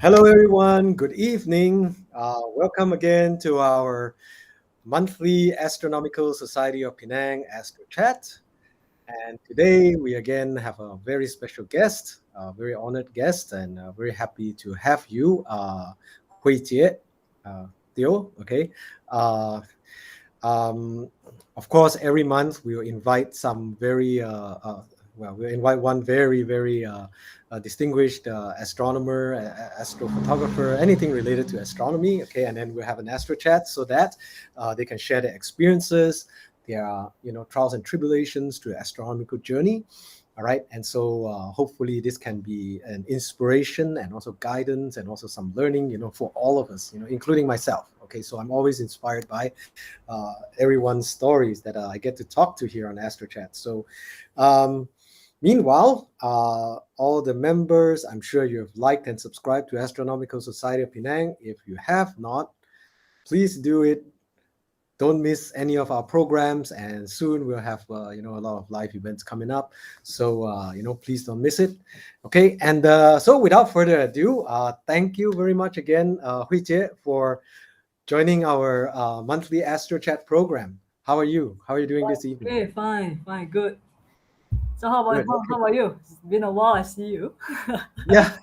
Hello, everyone. Good evening. Welcome again to our monthly Astronomical Society of Penang Astro Chat. And today we again have a very special guest, a very honored guest, and very happy to have you, Hui Chieh, uh, Teoh. Okay. Uh, um, of course, every month we will invite some we'll invite one very distinguished astronomer, astrophotographer, anything related to astronomy. Okay, and then we'll have an astro chat so that they can share their experiences, their trials and tribulations to the astronomical journey. All right, and so hopefully this can be an inspiration and also guidance and also some learning, for all of us, including myself. Okay, so I'm always inspired by everyone's stories that I get to talk to here on AstroChat. So, meanwhile, all the members, I'm sure you've liked and subscribed to Astronomical Society of Penang. If you have not, please do it. Don't miss any of our programs, and soon we'll have a lot of live events coming up. So please don't miss it. Okay, and so without further ado, thank you very much again, Hui Chieh, for joining our monthly Astro Chat program. How are you? How are you doing this evening? Okay, fine, good. So how about Good. how, Okay. how about you? It's been a while. I see you. Yeah,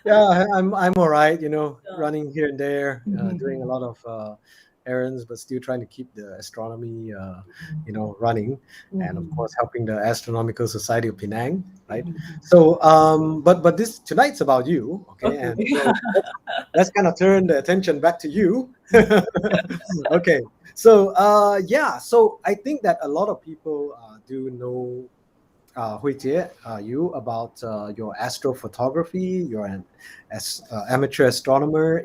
yeah, I'm all right. Yeah. Running here and there, doing a Mhm. lot of errands, but still trying to keep the astronomy, running, and of Mhm. course helping the Astronomical Society of Penang, right? Mhm. So, but this tonight's about you, okay? Okay. And so let's kind of turn the attention back to you. Okay, so yeah, so I think that a lot of people do know Hui Jie, you about your astrophotography. You're an amateur astronomer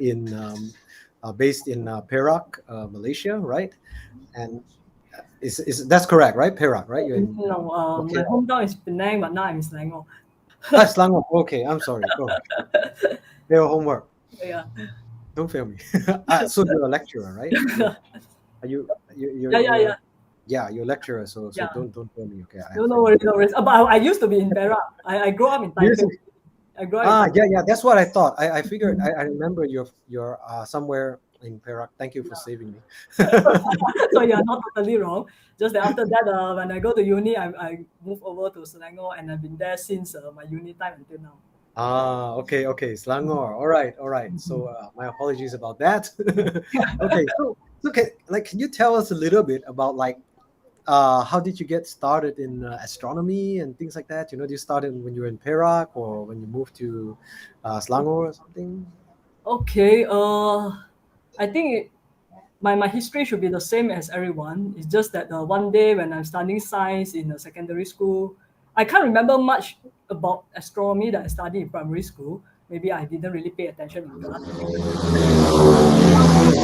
based in Perak, Malaysia, right? And is that's correct, right? Perak, right? You're in No, okay. my hometown is Penang, but now I'm in Selangor. Ah, Selangor. Okay, I'm sorry. Go ahead. Your homework. Yeah. Don't fail me. So you're a lecturer, right? Are you Yeah, yeah, you're yeah, yeah, you're a lecturer. So yeah. don't fail me. Okay, I No, have no failed worries, you. no worries. But I used to be in Perak. I grew up in Taipei. Seriously? I grew up in Yeah, Taipei. yeah. That's what I thought. I figured. Mhm. I remember you're somewhere in Perak. Thank you for Yeah. saving me. So you're not totally wrong. Just that after that, when I go to uni, I moved over to Selangor, and I've been there since my uni time until now. Okay, okay. Selangor. All right, all right. So my apologies about that. Okay, so can you tell us a little bit about like how did you get started in astronomy and things like that? Did you start when you were in Perak or when you moved to Selangor or something? Okay, I think my history should be the same as everyone. It's just that one day when I'm studying science in a secondary school, I can't remember much about astronomy that I studied in primary school. Maybe I didn't really pay attention in class and things like that.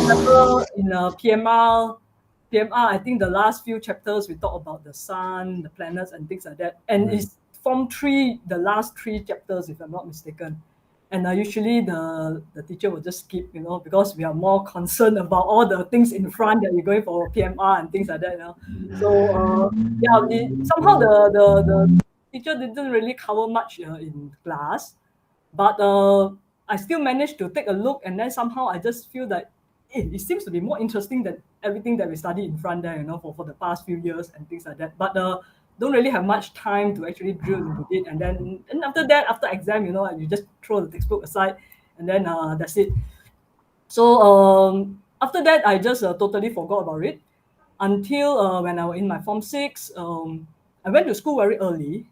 Remember in PMR, I think the last few chapters we talk about the sun, the planets, and things like that. And Mhm. it's from the last three chapters, if I'm not mistaken. And usually the teacher will just skip, because we are more concerned about all the things in front that we're going for PMR and things like that. So yeah, somehow the teacher didn't really cover much in class, but I still managed to take a look, and then somehow I just feel that it seems to be more interesting than everything that we studied in front there, for the past few years and things like that. But don't really have much time to actually drill into it. And after that, after exam, you just throw the textbook aside, and then that's it. So after that, I just totally forgot about it until when I was in my form six. I went to school very early,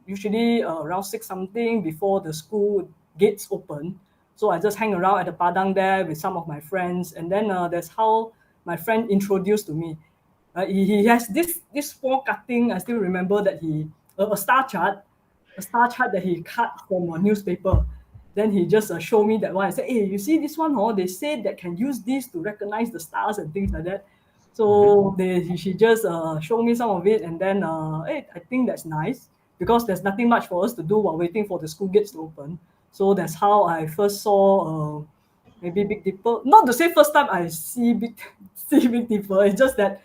usually around six something before the school gates open. So I just hang around at the padang there with some of my friends, and then that's how my friend introduced to me. He has this small cutting. I still remember that a star chart that he cut from a newspaper. Then he just showed me that one. I said, "Hey, you see this one? Oh, they say that can use this to recognize the stars and things like that." Mhm. So she just showed me some of it, and then hey, I think that's nice because there's nothing much for us to do while waiting for the school gates to open. So that's how I first saw maybe Big Dipper. Not to say first time I see see Big Dipper. It's just that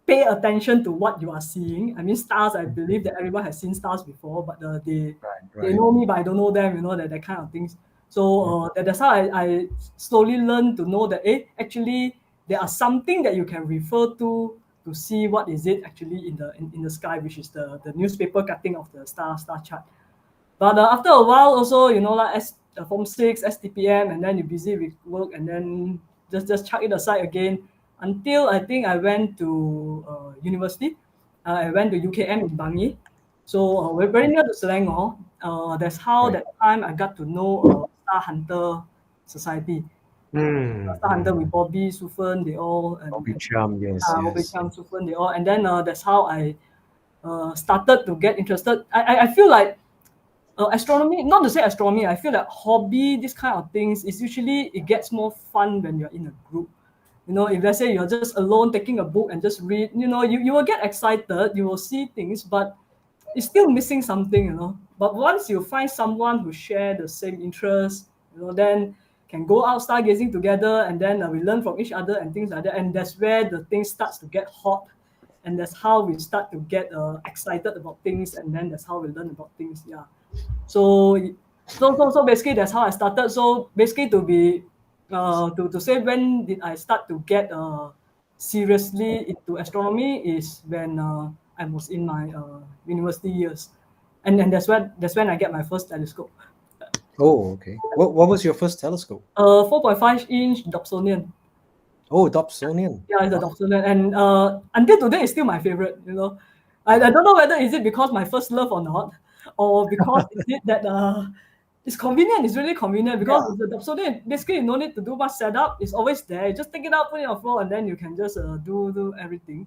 pay attention to what you are seeing. I mean, stars. I believe that everyone has seen stars before, but Right, they right. know me, but I don't know them. That kind of things. So that's how I slowly learned to know that actually there are something that you can refer to see what is it actually in the sky, which is the newspaper cutting of the star chart. But after a while, also, like Form 6, STPM, and then you're busy with work, and then just chuck it aside again until I think I went to university. I went to UKM in Bangi. So we're very near to Selangor. That's how Right. that time I got to know Star Hunter Society. Star Hunter with Bobby, Sufen, they all, and Yes, Bobby yes. Cham, Sufen, they all. And then that's how I started to get interested. I feel like astronomy, not to say astronomy, I feel like hobby, this kind of things, is usually it gets more fun when you're in a group. If let's say you're just alone taking a book and just read, you will get excited, you will see things, but it's still missing something. But once you find someone who share the same interest, then can go out stargazing together, and then we learn from each other and things like that. And that's where the thing starts to get hot, and that's how we start to get excited about things, and then that's how we learn about things. Yeah. So basically that's how I started. So basically to say when did I start to get seriously into astronomy is when I was in my university years, and that's when I get my first telescope. Oh, okay. What was your first telescope? 4.5-inch Dobsonian. Oh, Dobsonian. Yeah, it's a Wow. Dobsonian, and until today it's still my favorite. I don't know whether is it because my first love or not, or because is it that it's convenient. It's really convenient because Yeah. it's a Dobsonian. Basically, you no need to do much setup. It's always there. You just take it out, put it on the floor, and then you can just do everything.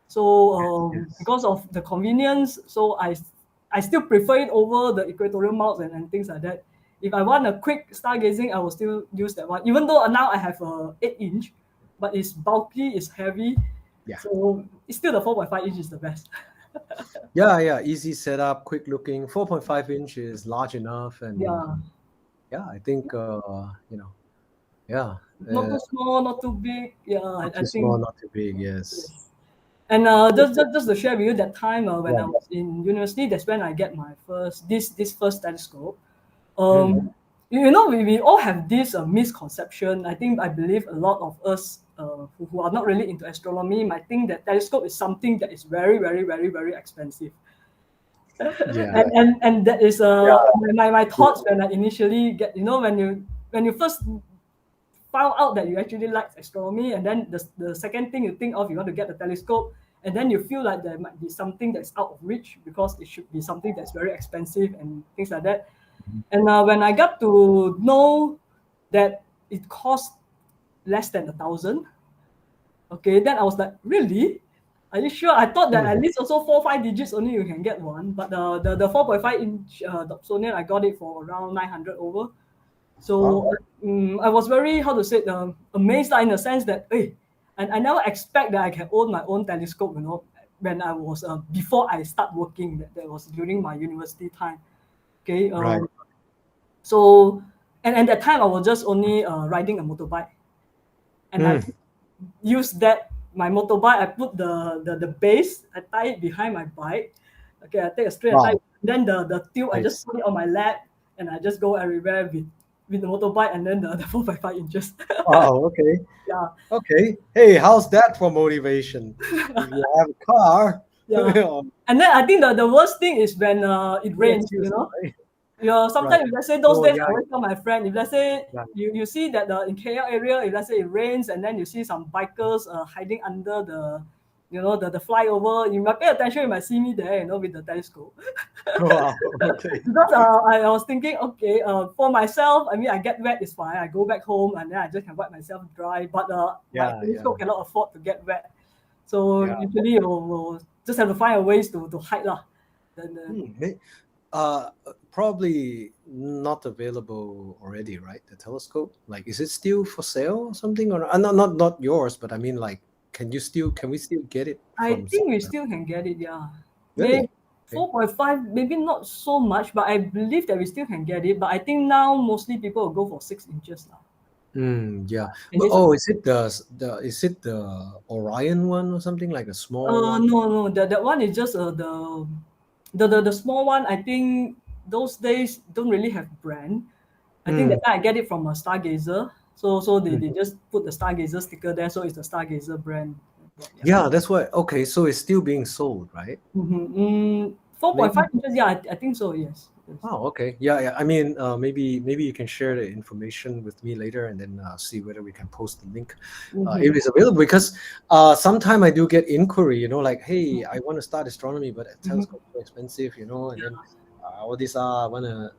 So Yes. because of the convenience, so I still prefer it over the equatorial mounts and things like that. If I want a quick stargazing, I will still use that one. Even though now I have a 8-inch, but it's bulky, it's heavy. Yeah. So it's still the 4.5-inch is the best. Yeah, yeah. Easy setup, quick looking. 4.5 inch is large enough, and Yeah. yeah, I think yeah, Not too small, not too big. Yeah, not I too small, think not too big. Yes. yes. And just to share with you that time when Yeah. I was in university, that's when I get my this first telescope. Mm. Um, we all have this misconception. I believe a lot of us who are not really into astronomy might think that telescope is something that is very, very, very, very expensive. Yeah. And that is my thoughts when I initially get, when you first found out that you actually like astronomy, and then the second thing you think of, you want to get a telescope, and then you feel like there might be something that's out of reach because it should be something that's very expensive and things like that. And when I got to know that it cost less than 1,000, okay, then I was like, really? Are you sure? I thought that Mm. at least also 4-5 digits only you can get one, but the 4.5-inch Dobsonian, I got it for around 900 over. Wow. So I was very, how to say, amazed in the sense that, hey, and I never expect that I can own my own telescope, when I was, before I start working, that was during my university time. Okay. Right. So, and at that time I was just only riding a motorbike. And I Mm. use that, my motorbike, I put the base, I tie it behind my bike. Okay, I take a straight, I tie Wow. it. Then the tube, I just Nice. put it on my lap, and I just go everywhere with the motorbike, and then the 4.5 inches. Wow. Okay. Yeah, Okay. Hey, how's that for motivation? If you have a car, yeah. And then I think the worst thing is when it no rains, excuse, right? Right. sometimes if let's say those Oh days, I yeah. always tell my friend, if let's say Right. you see that in KL area, if let's say it rains and then you see some bikers hiding under the flyover, you might pay attention, you might see me there, with the telescope. Wow. Okay. Because I was thinking, okay, for myself, I mean, I get wet is fine. I go back home and then I just can wipe myself dry. But my Yeah. Yeah. telescope cannot afford to get wet, so Yeah. usually we'll just have to find a ways to hide lah. Then Uh, Probably not available already, right? The telescope. Like, is it still for sale or something? Or not yours, but I mean, like, can we still get it I from think we somewhere? still can get it, yeah. Maybe Really? Okay. 4.5, maybe not so much, but I believe that we still can get it. But I think now mostly people will go for 6 inches now. Yeah. And But this, oh, is it the Orion one or something, like a small one? no, that one is just the small one. I think those days don't really have brand. I think that time I get it from a Stargazer. So they just put the Stargazer sticker there, so it's the Stargazer brand. Yeah, that's why. Okay, so it's still being sold, right? 4.5 inches, yeah, I think so, yes. Oh, okay. Yeah. I mean, maybe you can share the information with me later, and then see whether we can post the link if it's available. Because sometime I do get inquiry, like, hey, I want to start astronomy, but a telescope is so expensive, and then all this I want to.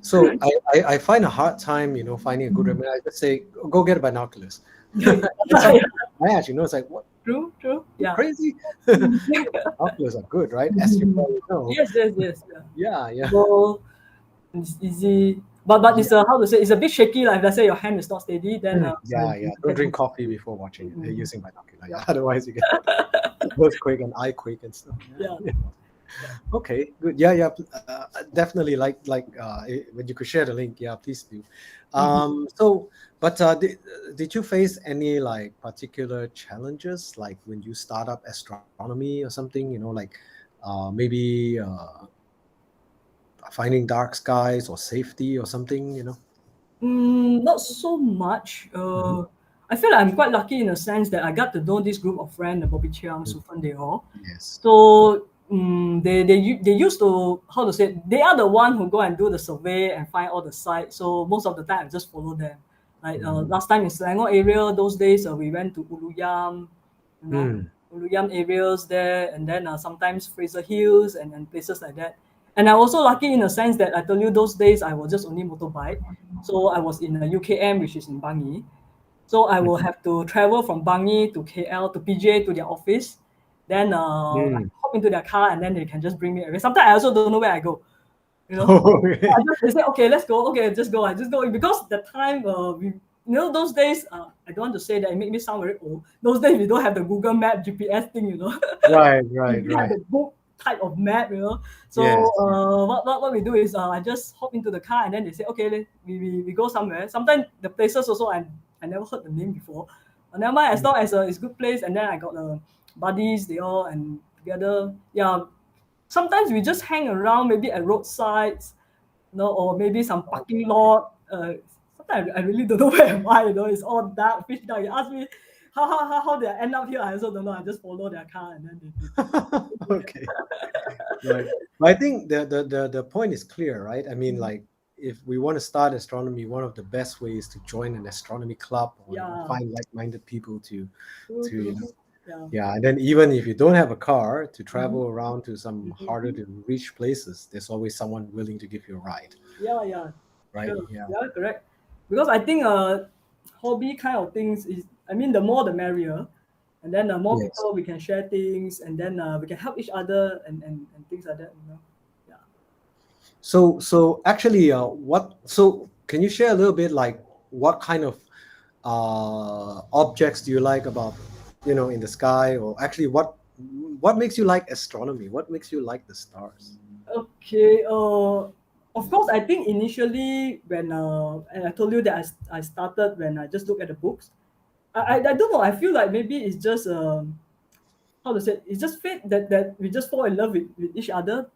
So I find a hard time, finding a good remedy. I just say, go get binoculars. Match, it's like, what? True, You yeah. crazy? Binoculars are good, right? As you probably know. Yes. Yeah. So it's easy, but it's how to say, it's a bit shaky. Like, if let's say your hand is not steady, then Yeah. Don't drink coffee before watching it, using binocular. Yeah. Otherwise, you get earthquake and eye quake and stuff. Yeah. Okay, good. Yeah. Definitely. Like when you could share the link, yeah, please do. So, but did you face any like particular challenges, like when you start up astronomy or something? Like maybe finding dark skies or safety or something. Not so much. I feel like I'm quite lucky in a sense that I got to know this group of friends, the Bobby Chiang, Sufan, they all. Yes. So they used to, how to say, they are the one who go and do the survey and find all the sites. So most of the time I just follow them. Like last time in Selangor area, those days we went to Uluyam, Uluyam areas there, and then sometimes Fraser Hills and places like that. And I'm also lucky in a sense that I told you those days I was just only motorbike. So I was in UKM, which is in Bangi. So I will have to travel from Bangi to KL to PJ to their office. Then I hop into their car and then they can just bring me away. Sometimes I also don't know where I go. Okay. They say, okay, let's go. Okay, just go. I just go because the time those days I don't want to say that it make me sound very old. Those days we don't have the Google Map GPS thing. Right. We have the book type of map. So Yes. what we do is I just hop into the car and then they say, okay, we go somewhere. Sometimes the places also I never heard the name before. But never mind, as long as it's a good place, and then I got buddies, they all and together. Yeah, sometimes we just hang around, maybe at roadsides, or maybe some parking lot. Sometimes I really don't know where am I. It's all dark, pitch dark. You ask me how they end up here, I also don't know. I just follow their car and then they Okay. Right. But I think the point is clear, right? I mean, like, if we want to start astronomy, one of the best ways to join an astronomy club or find like-minded people to and then even if you don't have a car to travel around to some harder to reach places, there's always someone willing to give you a ride. Yeah. Right. Sure. Yeah. Correct. Because I think hobby kind of things is, I mean, the more the merrier, and then the more people we can share things, and then we can help each other and things like that. Yeah. So actually, so can you share a little bit, like, what kind of objects do you like about, in the sky, or actually what makes you like astronomy? What makes you like the stars? Okay. Of course, I think initially when and I told you that I started when I just look at the books. I don't know. I feel like maybe it's just how to say, it's just fate that we just fall in love with each other.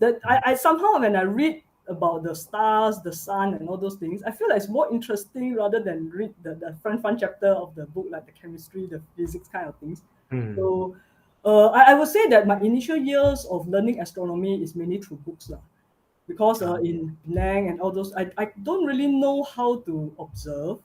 That I somehow, when I read about the stars, the sun, and all those things, I feel like it's more interesting rather than read the fun chapter of the book, like the chemistry, the physics kind of things. So I would say that my initial years of learning astronomy is mainly through books, because in Penang and all those, I don't really know how to observe.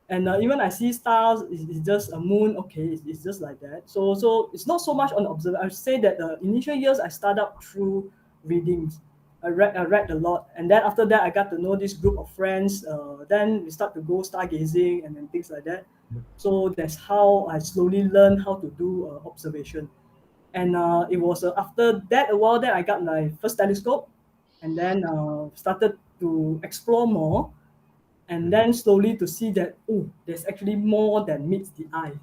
And even I see stars, it's just a moon. Okay, it's just like that. So it's not so much on observation. I would say that the initial years I started up through readings. I read a lot, and then after that I got to know this group of friends. Then we start to go stargazing and things like that. So that's how I slowly learned how to do observation. And it was after that a while that I got my first telescope, and then started to explore more, and then slowly to see that, there's actually more than meets the eye,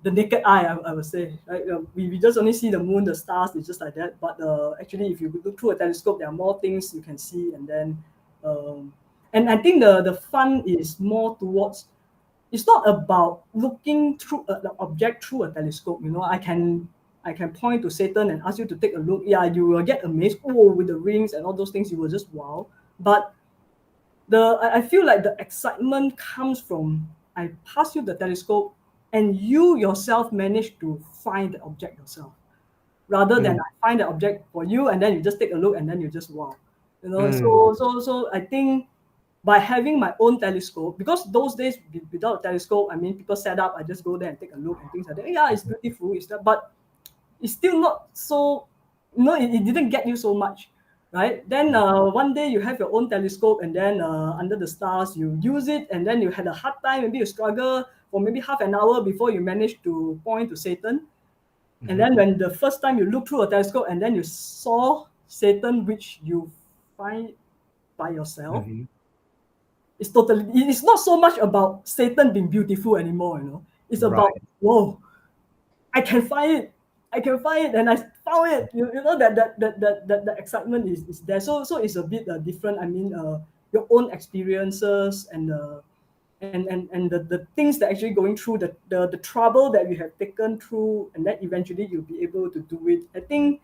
the naked eye. I would say, right? We just only see the moon, the stars. It's just like that. But actually, if you look through a telescope, there are more things you can see. And then, and I think the fun is more towards. It's not about looking through the object through a telescope. I can point to Saturn and ask you to take a look. Yeah, you will get amazed. Oh, with the rings and all those things, you will just wow. But I feel like the excitement comes from I pass you the telescope and you yourself manage to find the object yourself, rather than I find the object for you and then you just take a look and then you just wow. So I think by having my own telescope, because those days without a telescope, I mean people set up, I just go there and take a look and things like that. Yeah, it's beautiful, it's that, but it's still not so, it didn't get you so much, right? Then one day you have your own telescope and then under the stars you use it and then you had a hard time, maybe you struggle for maybe half an hour before you manage to point to Saturn. And then when the first time you look through a telescope and then you saw Saturn, which you find by yourself, it's not so much about Saturn being beautiful anymore. It's about, whoa, I can find it. I can find it, and I found it. You know that excitement is there. So it's a bit different. I mean, your own experiences and the things that actually going through the trouble that you have taken through, and then eventually you'll be able to do it. I think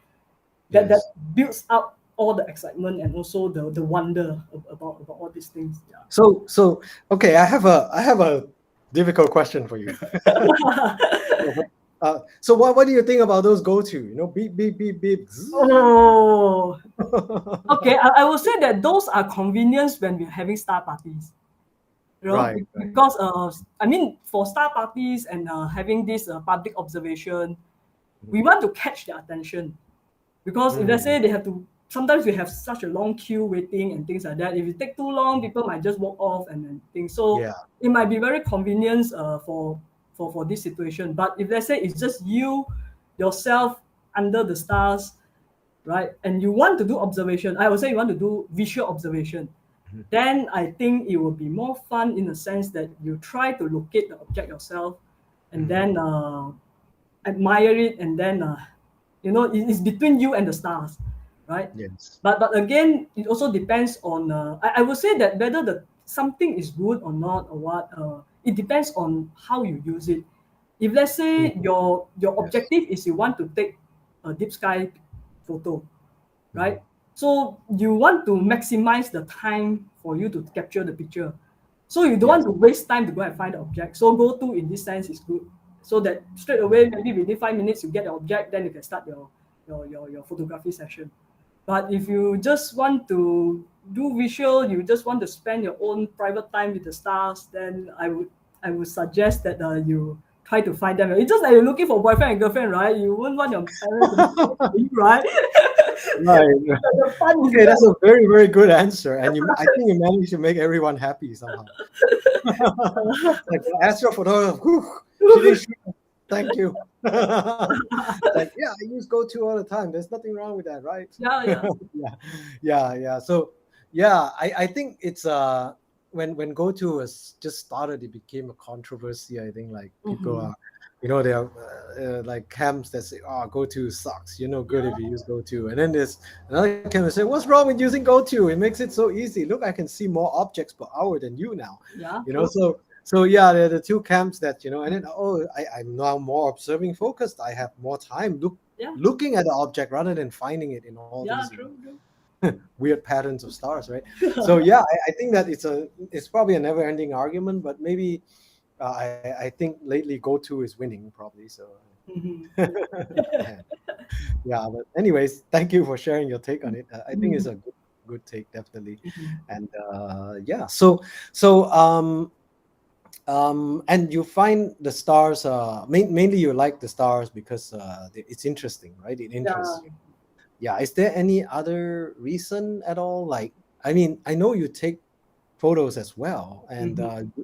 that builds up all the excitement and also the wonder about all these things. Yeah. So okay, I have a difficult question for you. So what do you think about those go-to? Beep beep beep beep. Oh, okay. I will say that those are convenience when we're having star parties. Right. Because I mean, for star parties and having this public observation, we want to catch their attention. Because if let's say they have to, sometimes we have such a long queue waiting and things like that. If it take too long, people might just walk off and things. So it might be very convenient for this situation. But if let's say it's just you yourself under the stars, right, and you want to do observation, I would say you want to do visual observation, then I think it will be more fun in the sense that you try to locate the object yourself and then admire it, and then it's between you and the stars, right? Yes. But again, it also depends on I would say that whether the something is good or not or what, it depends on how you use it. If let's say your objective is you want to take a deep sky photo, right? So you want to maximize the time for you to capture the picture. So you don't want to waste time to go and find the object. So go to in this sense is good. So that straight away, maybe within 5 minutes you get the object, then you can start your photography session. But if you just want to do visual, you just want to spend your own private time with the stars, then I would suggest that you try to find them. It's just like you're looking for a boyfriend and girlfriend, right? You wouldn't want your parents to be for you, right? Right. Okay, that's a very, very good answer, and I think you managed to make everyone happy somehow. Like astrophotographer, thank you. Like, I use go-to all the time. There's nothing wrong with that, right? Yeah. So I think it's when go-to was just started, it became a controversy. I think like people are, there are like camps that say, "Oh, go-to sucks. You're no good if you use go-to." And then there's another camp that say, "What's wrong with using go-to? It makes it so easy. Look, I can see more objects per hour than you now." So there are the two camps that, and then I'm now more observing focused. I have more time looking at the object rather than finding it in all these weird patterns of stars, right? So I think that it's probably a never-ending argument, but maybe I think lately go-to is winning probably. So but anyways, thank you for sharing your take on it. I think it's a good take, definitely. And and you find the stars mainly you like the stars because it's interesting, right? It interests you. Is there any other reason at all? Like, I mean, I know you take photos as well, and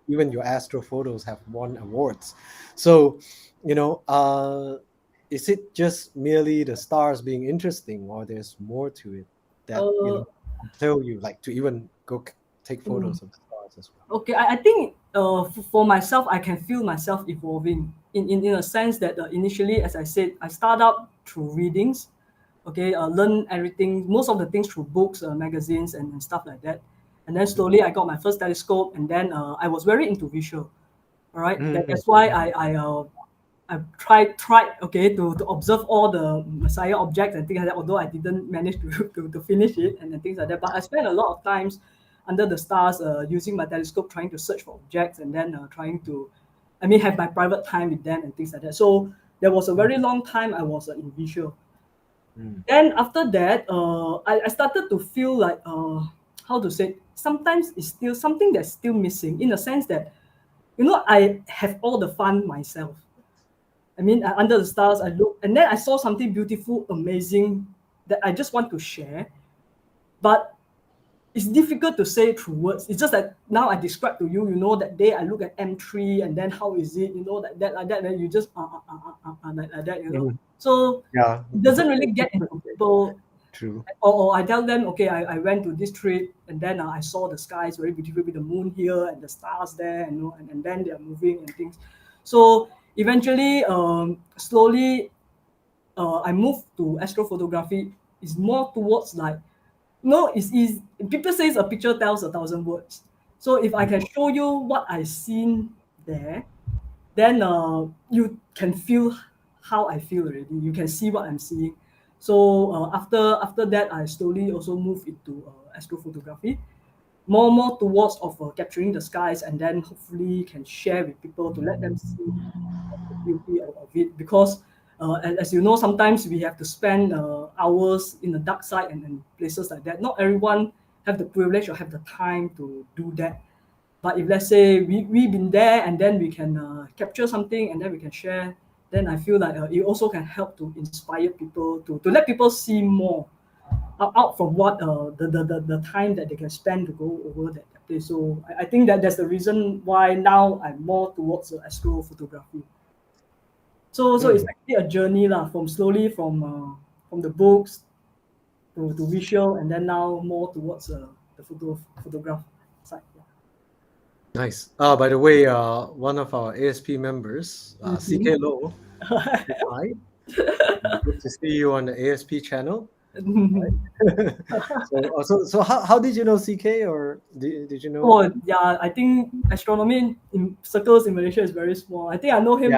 even your astro photos have won awards. So is it just merely the stars being interesting, or there's more to it that tell you like to even go take photos of the stars as well? Okay, I think for myself, I can feel myself evolving in a sense that initially, as I said, I start out through readings, learn everything, most of the things through books, magazines, and stuff like that. And then slowly I got my first telescope, and then I was very into visual. All right, that's why I tried to observe all the Messiah objects and things like that. Although I didn't manage to finish it and things like that, but I spent a lot of times under the stars, using my telescope, trying to search for objects, and then trying to, I mean, have my private time with them and things like that. So there was a very long time I was in visual. Then after that, I started to feel like, how to say, sometimes it's still something that's still missing, in the sense that, I have all the fun myself. I mean, under the stars, I look, and then I saw something beautiful, amazing, that I just want to share. But it's difficult to say through words. It's just that now I describe to you, that day I look at M3, and then how is it, like that, then you just, like that. So Yeah. it doesn't really get into people. True. Or I tell them, okay, I went to this trip, and then I saw the skies very beautiful with the moon here and the stars there, and then they are moving and things. So eventually, slowly, I moved to astrophotography. It's more towards like, it's easy. People say a picture tells 1,000 words. So if I can show you what I seen there, then you can feel how I feel already. You can see what I'm seeing. So after that, I slowly also moved into astrophotography, more towards of capturing the skies, and then hopefully can share with people to let them see the beauty of it. Because as you know, sometimes we have to spend hours in the dark side and places like that. Not everyone have the privilege or have the time to do that. But if let's say we've been there, and then we can capture something, and then we can share, then I feel like it also can help to inspire people to let people see more out from what the time that they can spend to go over that place. So I think that that's the reason why now I'm more towards astrophotography. So it's actually a journey lah, from slowly from the books to visual, and then now more towards the photograph side. Yeah. Nice. By the way, one of our ASP members, CK Low, hi. Good to see you on the ASP channel. So how did you know CK, or did you know? Oh yeah, I think astronomy in circles in Malaysia is very small. I think I know him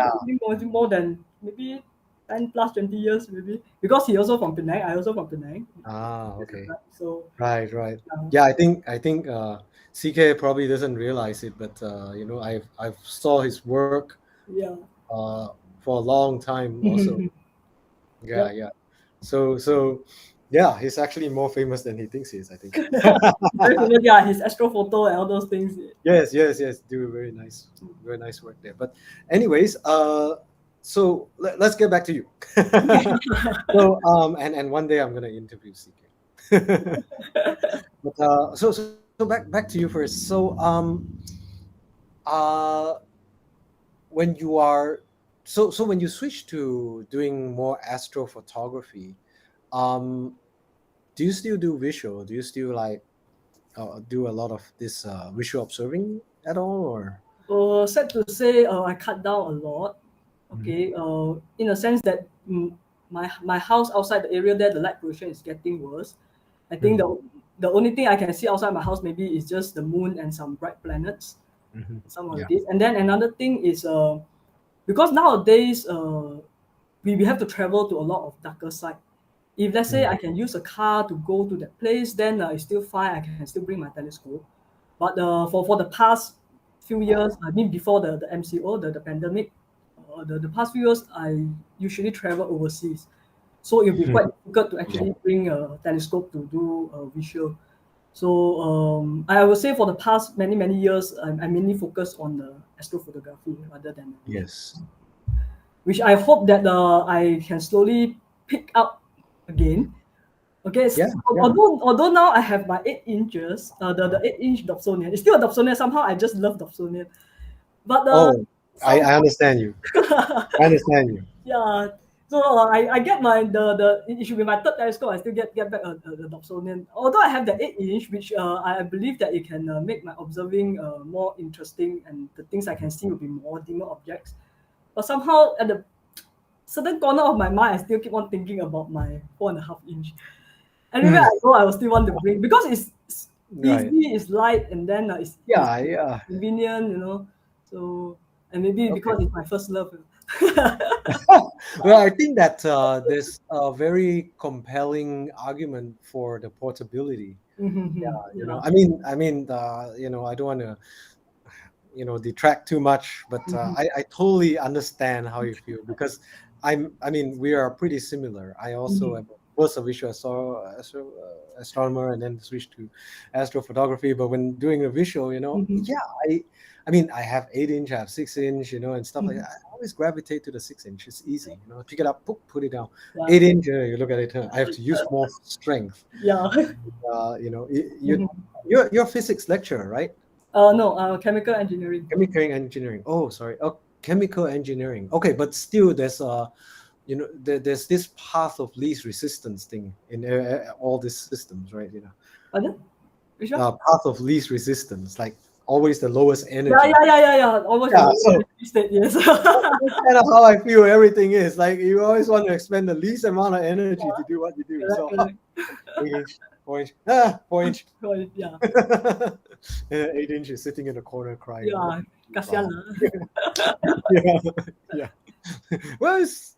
more than maybe 10 plus 20 years, maybe, because he also from Penang. I also from Penang. Okay. So Right. Yeah, I think CK probably doesn't realize it, but I've saw his work yeah. for a long time also. Yep. Yeah. So yeah, he's actually more famous than he thinks he is, I think. Yeah, his astrophoto and all those things. Yes. Do very nice work there. But anyways, so let's get back to you. So and one day I'm gonna interview CK. But so back to you first. So uh when you are so when you switch to doing more astrophotography, do you still do visual? Do you still like do a lot of this visual observing at all, or? Sad to say, I cut down a lot. Okay, in a sense that my house outside the area there, the light pollution is getting worse. I think the only thing I can see outside my house maybe is just the moon and some bright planets, some of this. And then another thing is because nowadays we have to travel to a lot of darker side. If let's say I can use a car to go to that place, then it's still fine. I can still bring my telescope. But for the past few years, I mean before the MCO, the pandemic, the past few years, I usually travel overseas. So it'll be quite difficult to actually bring a telescope to do visual. So I would say for the past many years, I mainly focus on the astrophotography rather than Yes. which I hope that I can slowly pick up again. Okay, although now I have my 8 inches, the 8-inch Dobsonian. It's still a Dobsonian. Somehow I just love Dobsonian. But I understand you. I understand you. Yeah. So I get it should be my third telescope. I still get back the Dobsonian. Although I have the 8-inch, which I believe that it can make my observing more interesting, and the things I can see will be more dimmer objects. But somehow at the certain corner of my mind, I still keep on thinking about my 4.5-inch. Anywhere I go, I will still want to bring, because it's easy, it's light, and then it's convenient, So, and maybe because it's my first love. Well, I think that there's a very compelling argument for the portability Yeah. I don't want to detract too much, but I totally understand how you feel, because we are pretty similar. I also was a visual astronomer, and then switched to astrophotography. But when doing a visual, yeah, I have 8 inch, I have 6 inch, and stuff like that. I always gravitate to the 6 inch. It's easy, pick it up, put it down. Yeah. 8 inch, you look at it, I have to use more strength. Yeah. You're a physics lecturer, right? No, chemical engineering. Chemical engineering. Oh, sorry. Oh, chemical engineering. Okay, but still, there's this path of least resistance thing in all these systems, right? Pardon? Which one? Path of least resistance, like always the lowest energy. Yeah. Almost state, yes. That's kind of how I feel everything is. Like, you always want to expend the least amount of energy to do what you do. Correct. 8 inch, 4 inch. Yeah. 8 inch is sitting in the corner crying. Yeah. Kasihan lah. Yeah. Well, it's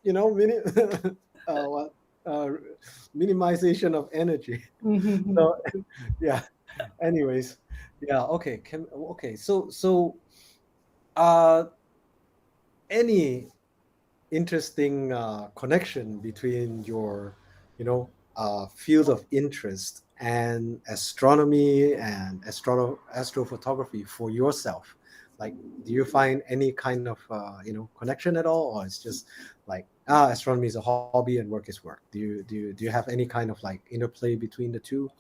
minimization of energy. So yeah. Anyways, yeah. Okay. So, any interesting connection between your, field of interest and astronomy and astrophotography for yourself? Like, do you find any kind of connection at all, or it's just like, astronomy is a hobby and work is work? Do you have any kind of like interplay between the two?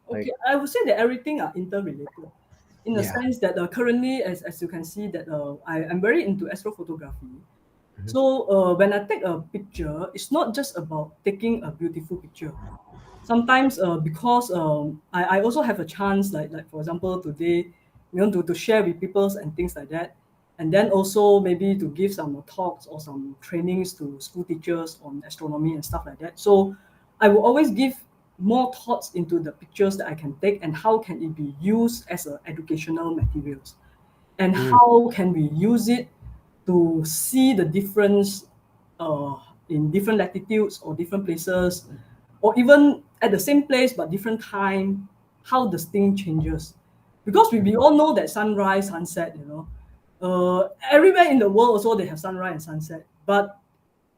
Okay, I would say that everything are interrelated, in the sense that currently, as you can see, that I am very into astrophotography. So when I take a picture, it's not just about taking a beautiful picture. Sometimes because I also have a chance, like for example today, to share with people and things like that, and then also maybe to give some talks or some trainings to school teachers on astronomy and stuff like that. So I will always give more thoughts into the pictures that I can take, and how can it be used as educational materials, and how can we use it to see the difference in different latitudes or different places, or even at the same place but different time, how this thing changes. Because we all know that sunrise, sunset, everywhere in the world also they have sunrise and sunset. But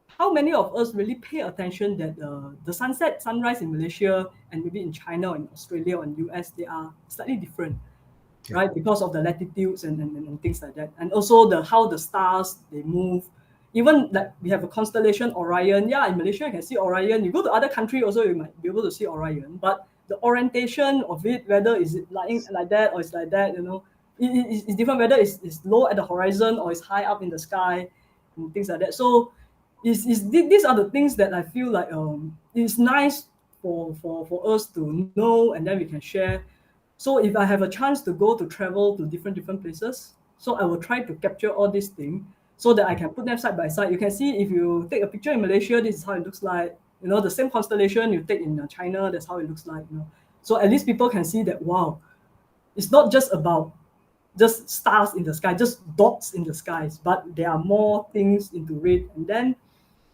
how many of us really pay attention that the sunset, sunrise in Malaysia and maybe in China or in Australia or in US, they are slightly different, right? Because of the latitudes and things like that. And also how the stars, they move. Even like we have a constellation Orion. Yeah, in Malaysia you can see Orion. You go to other country also, you might be able to see Orion. But the orientation of it, whether is it lying like that or it's like that, it's different, whether it's low at the horizon or it's high up in the sky and things like that. So these are the things that I feel like it's nice for us to know, and then we can share. So if I have a chance to go to travel to different places, so I will try to capture all these things so that I can put them side by side. You can see, if you take a picture in Malaysia, this is how it looks like. The same constellation you take in China, that's how it looks like. So at least people can see that, wow, it's not just about just stars in the sky, just dots in the skies, but there are more things into it. And then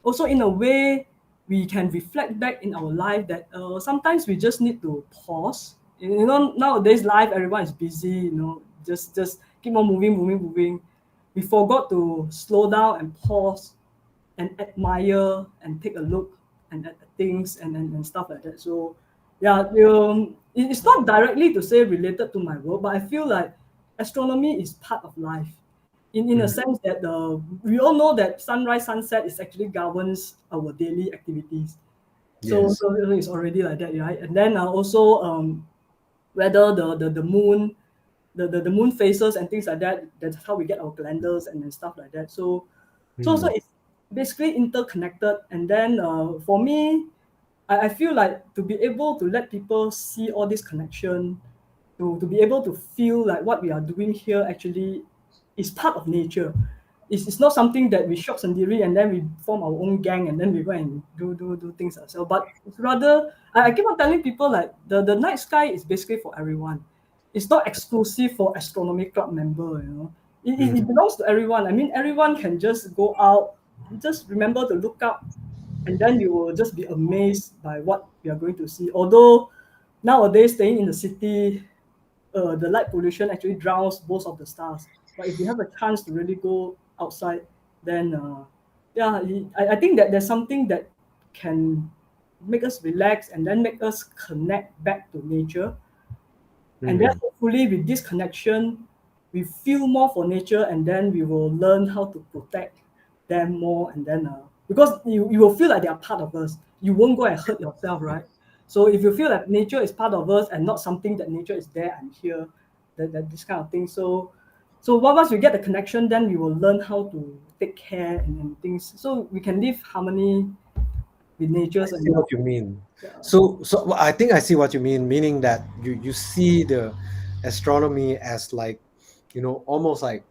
also, in a way, we can reflect back in our life that sometimes we just need to pause. Nowadays life, everyone is busy, just keep on moving. We forgot to slow down and pause and admire and take a look and at things and stuff like that. So yeah, it's not directly to say related to my work, but I feel like astronomy is part of life, in a sense that we all know that sunrise, sunset is actually governs our daily activities. So, Yes. so it's already like that, right? And then also whether the moon, the moon phases and things like that, that's how we get our calendars and stuff like that. So it's basically interconnected. And then for me, I feel like to be able to let people see all this connection, to be able to feel like what we are doing here actually is part of nature. It's not something that we shock sendiri and then we form our own gang and then we go and do things ourselves. But it's rather, I keep on telling people, like the night sky is basically for everyone. It's not exclusive for astronomy club member. It belongs to everyone. I mean, everyone can just go out, just remember to look up, and then you will just be amazed by what we are going to see. Although nowadays staying in the city, the light pollution actually drowns most of the stars. But if you have a chance to really go outside, then yeah, I think that there's something that can make us relax and then make us connect back to nature. And then hopefully with this connection, we feel more for nature, and then we will learn how to protect them more. And then because you will feel like they are part of us, you won't go and hurt yourself, right? So if you feel like nature is part of us and not something that nature is there and here, that this kind of thing. So once we get the connection, then we will learn how to take care and things, so we can live harmony with nature. I see what you mean. Yeah. So I think I see what you mean, meaning that you see the astronomy as like, almost like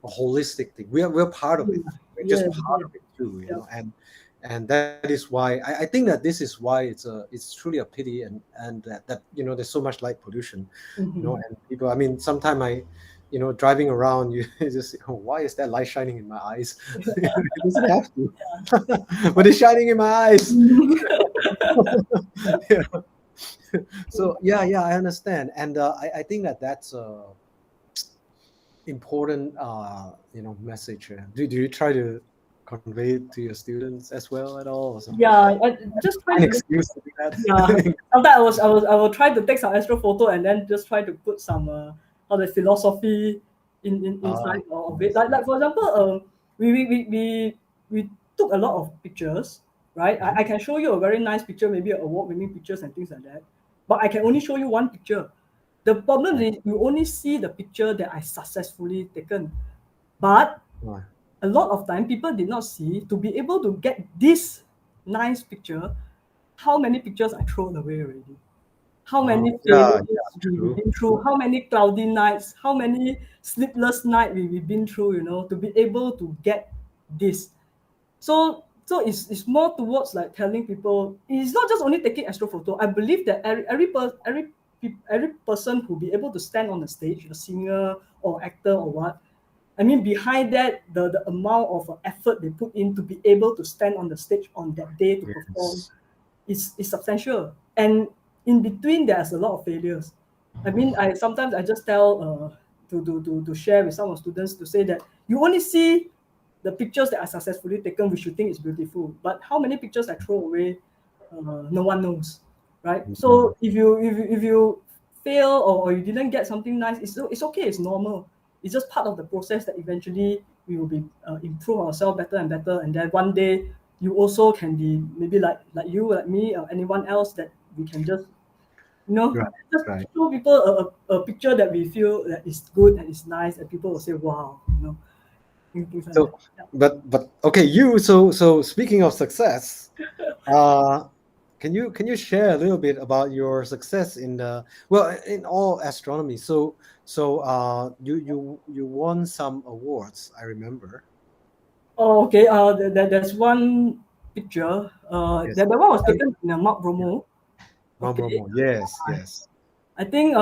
a holistic thing. We're part of it. We're Yeah, just part of it too, yeah. and that is why I think that this is why it's truly a pity, and that there's so much light pollution, Mhm. and people. I mean, sometimes driving around, you just, oh, why is that light shining in my eyes? It doesn't have to, but it's shining in my eyes. Yeah. So yeah, I understand, and I think that's a important message. Do you try to convey it to your students as well at all, or something? Yeah, I just try An to. excuse to do Yeah, that. sometimes I will try to take some astro photo and then just try to put some how the philosophy Ah, inside of it. yes, Like for example, we we, we we we took a lot of pictures, right? I can show you a very nice picture, maybe award-winning pictures and things like that. But I can only show you one picture. The problem right. is you only see the picture that I successfully taken. But Right. a lot of time people did not see, to be able to get this nice picture, how many pictures I thrown away already, how many Yeah, failures yeah, we've true. been through, how many cloudy nights, how many sleepless nights we've been through, to be able to get this. So it's more towards like telling people it's not just only taking astrophoto. I believe that every person who be able to stand on the stage, a singer or actor or what, I mean, behind that, the amount of effort they put in to be able to stand on the stage on that day to perform Yes. is substantial. And in between, there's a lot of failures. I mean, I sometimes I just tell to share with some of students to say that you only see the pictures that are successfully taken, which you think is beautiful, but how many pictures I throw away, no one knows, right? Mm. So if you fail, or you didn't get something nice, it's okay, it's normal. It's just part of the process that eventually we will be improve ourselves better and better, and then one day you also can be maybe like you, like me, or anyone else, that we can just Right, just right. show people a picture that we feel that is good and is nice, and people will say wow, things like that. So, but okay, so speaking of success, uh, can you share a little bit about your success in in all astronomy? So you won some awards, I remember. Oh, okay. There's one picture. Yes. That one was Um, taken in Mount yeah, Bromo. Mount Okay. Bromo. Yes, yes. I think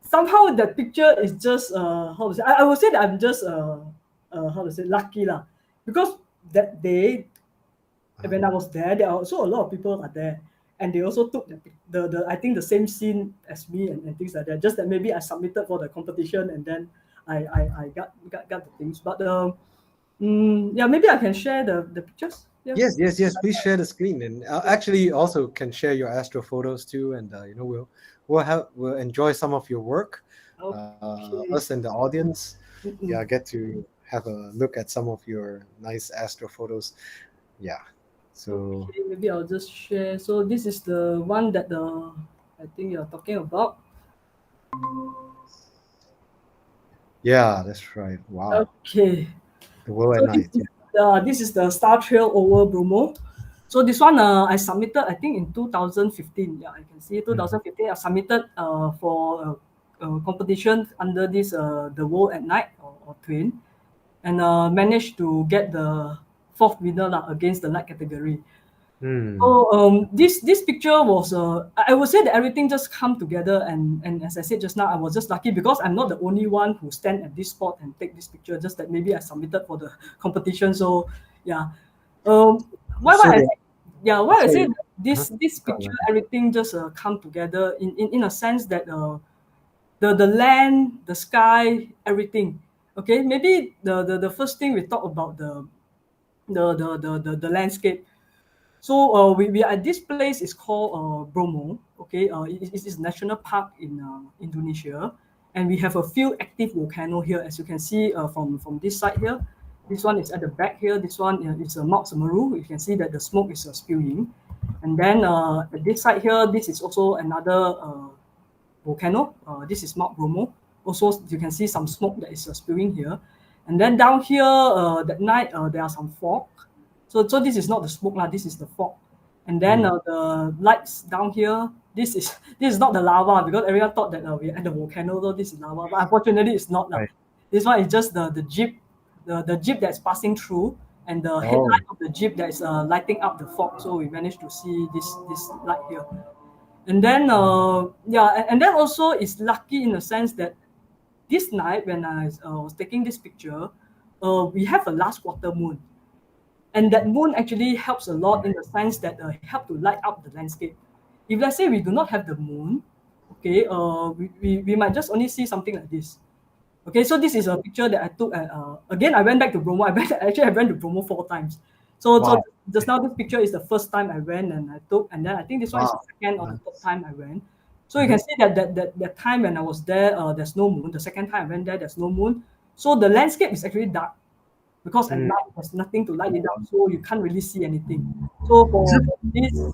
somehow that picture is just how to say. I would say that I'm just how to say, lucky lah, because that day Uh, when I was there, there are also a lot of people are there, and they also took the I think the same scene as me, and things like that. Just that maybe I submitted for the competition, and then I got the things. But yeah, maybe I can share the pictures. Yeah. yes. Please share the screen, and actually also can share your astro photos too, and we'll enjoy some of your work. Us Okay. and the audience, yeah, Mm-mm. get to have a look at some of your nice astro photos. Yeah. So Okay, maybe I'll just share. So this is the one that I think you're talking about. yeah, that's right. Wow, Okay. the world at So night. Yeah. this is the Star Trail over Bromo. So this one I submitted, I think, in 2015. Yeah, I can see Mhm. 2015. I submitted for a competition under this the World at Night, or twin, and managed to get the fourth winner lah, against the night category. Hmm. So this picture was I would say that everything just come together, and as I said just now, I was just lucky because I'm not the only one who stand at this spot and take this picture. Just that maybe I submitted for the competition. So yeah, um, why So I the say, yeah, why I say sorry. this Got picture, it. everything just come together in a sense that the land, the sky, everything. Okay, maybe the first thing we talk about the landscape. So we are at this place is called Bromo. Okay, it is national park in Indonesia, and we have a few active volcano here, as you can see from this side here. This one is at the back here. This one is Mount Semeru. You can see that the smoke is spewing, and then at this side here, this is also another volcano. This is Mount Bromo. Also, you can see some smoke that is spewing here. And then down here, that night, there are some fog. So this is not the smoke, this is the fog. And then the lights down here, this is not the lava, because everyone thought that we're at the volcano, so this is lava. But unfortunately, it's not. Right. This one is just the jeep, the jeep that's passing through, and the Oh, headlight of the jeep that is lighting up the fog. So we managed to see this light here. And then and then also it's lucky in the sense that this night when I was taking this picture, we have a last quarter moon, and that moon actually helps a lot in the sense that help to light up the landscape. If let's say we do not have the moon, okay, we might just only see something like this. Okay, so this is a picture that I took at, again, I went back to Bromo. I went to Bromo 4 times. So wow. just now this picture is the first time I went and I took, and then I think this one is the Wow. second or the third time I went. So you Mhm. can see that time when I was there, there's no moon. The second time I went there, there's no moon. So the landscape is actually dark because at Mm. night there's nothing to light it up, so you can't really see anything. So Is for it? this,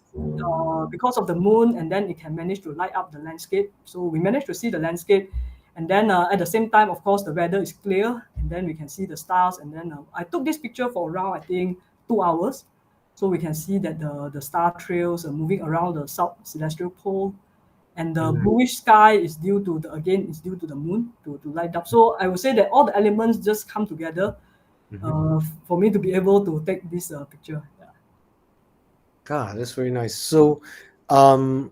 because of the moon, and then it can manage to light up the landscape. So we managed to see the landscape, and then at the same time, of course, the weather is clear, and then we can see the stars. And then I took this picture for around, I think, 2 hours, so we can see that the star trails are moving around the south celestial pole, and the Mm. bluish sky is due to the moon to light up. So I would say that all the elements just come together Mhm. for me to be able to take this picture. Yeah. God, that's very nice. So, um,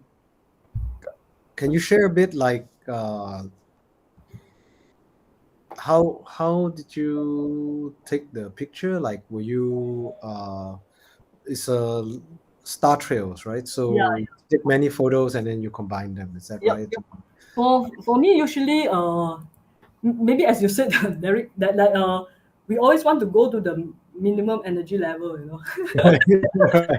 can you share a bit like how did you take the picture? Like, were you it's a star trails, right? Yeah, So you take many photos and then you combine them. Is that yep, right? yep. For me, usually, maybe as you said, Derek, that like we always want to go to the minimum energy level, you know. Right.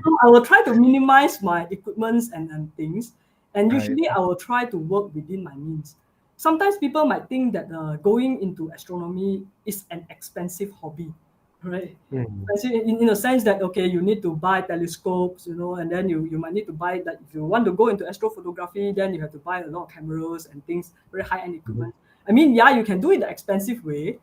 So I will try to minimize my equipments and things, and Right. usually I will try to work within my means. Sometimes people might think that going into astronomy is an expensive hobby, right? Mm. Expensive in a sense that okay, you need to buy telescopes, you know, and then you might need to buy that. If you want to go into astrophotography, then you have to buy a lot of cameras and things, very high end Mhm. equipment. I mean, yeah, you can do it the expensive way.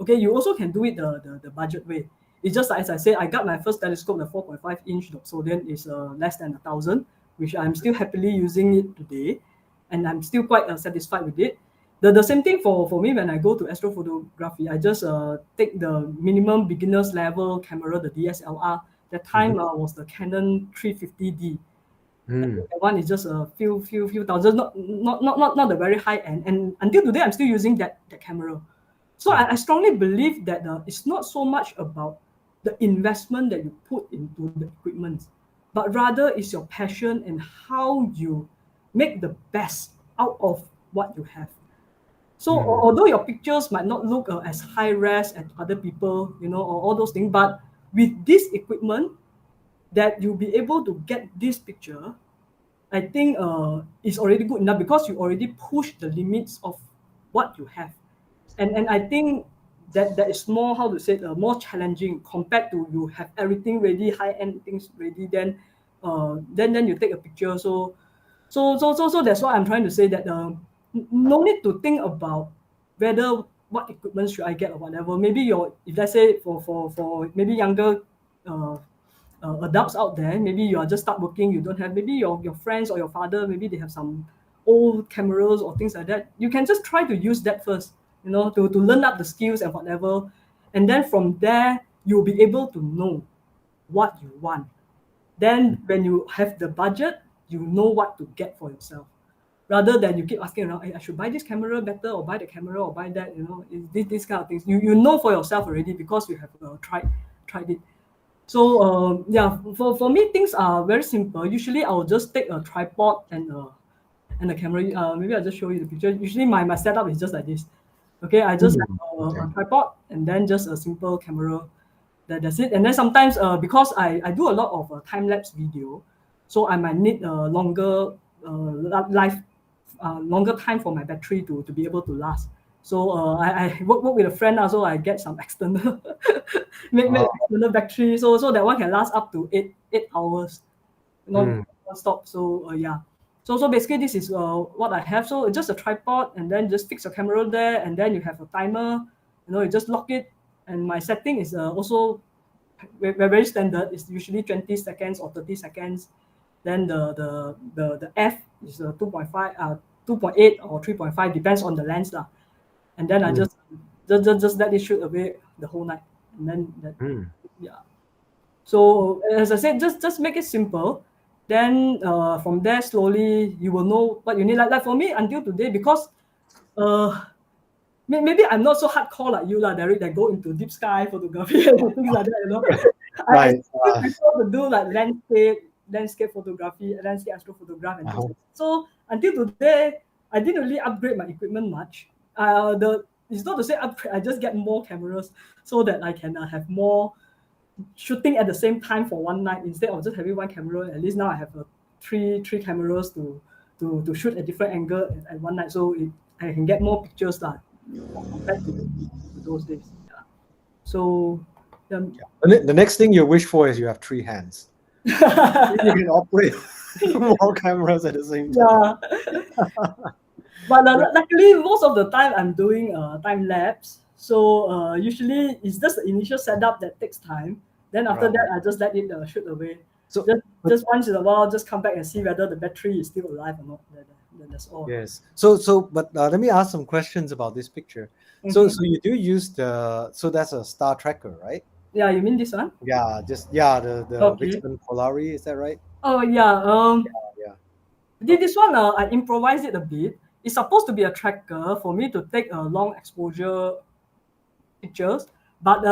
Okay, you also can do it the budget way. It's just like, as I said, I got my first telescope, the 4.5 inch Doxodian is less than 1,000, which I'm still happily using it today, and I'm still quite satisfied with it. The same thing for me when I go to astrophotography. I just take the minimum beginners level camera, the DSLR. That Mhm. time was the Canon 350D. Mm. That one is just a few thousand, not the very high end. And until today, I'm still using that camera. So I Mm. strongly believe that it's not so much about the investment that you put into the equipment, but rather it's your passion and how you make the best out of what you have. So Mm. although your pictures might not look as high res as other people, you know, or all those things, but with this equipment, that you'll be able to get this picture, I think it's already good enough because you already push the limits of what you have, and I think that is more, how to say, more challenging compared to you have everything ready, high end things ready, then you take a picture. So that's why I'm trying to say that no need to think about whether what equipment should I get or whatever. Maybe your, if let's say for maybe younger uh, adults out there, maybe you are just start working, you don't have, maybe your friends or your father, maybe they have some old cameras or things like that. You can just try to use that first, you know, to learn up the skills and whatever. And then from there, you'll be able to know what you want. Then when you have the budget, you know what to get for yourself. Rather than you keep asking around, hey, I should buy this camera better or buy the camera or buy that, you know, this kind of things. You know for yourself already because you have tried it. So yeah, for me things are very simple. Usually I'll just take a tripod and a camera. Maybe I'll just show you the picture. Usually my setup is just like this. Okay, I just have Okay. a tripod and then just a simple camera. That's it. And then sometimes because I do a lot of time-lapse video, so I might need a longer longer time for my battery to be able to last. So I work with a friend so I get some external make external battery so that one can last up to 8 hours, Mm. non-stop. So yeah. So basically this is what I have. So just a tripod and then just fix your camera there and then you have a timer. You just lock it. And my setting is also very standard. It's usually 20 seconds or 30 seconds. Then the f is 2.5, 2.8 or 3.5 depends on the lens lah. And then I Mm. just let it shoot away the whole night. And then Mm. yeah. So as I said, just make it simple. Then from there slowly you will know what you need. Like for me until today, because maybe I'm not so hardcore like you, Derek, that go into deep sky photography and things like that. I Right. still prefer to do like landscape photography, landscape astrophotograph and things Uh-huh. like that. So until today, I didn't really upgrade my equipment much. It's not to say upgrade, I just get more cameras so that I can have more shooting at the same time for one night instead of just having one camera. At least now I have three cameras to shoot at different angle at one night, so I can get more pictures lah compared to those days. Yeah. So The next thing you wish for is you have three hands. You can operate more cameras at the same time. yeah. But luckily, most of the time I'm doing time lapse. So usually it's just the initial setup that takes time. Then after Right. that, I just let it shoot away. So, but Just once in a while, just come back and see whether the battery is still alive or not. That's all. yes. But let me ask some questions about this picture. So Mhm. you do use so that's a star tracker, right? Yeah, you mean this one? Yeah, the Okay. Vixen Polari, is that right? Oh yeah. Yeah. This one I improvised it a bit. It's supposed to be a tracker for me to take a long exposure pictures. But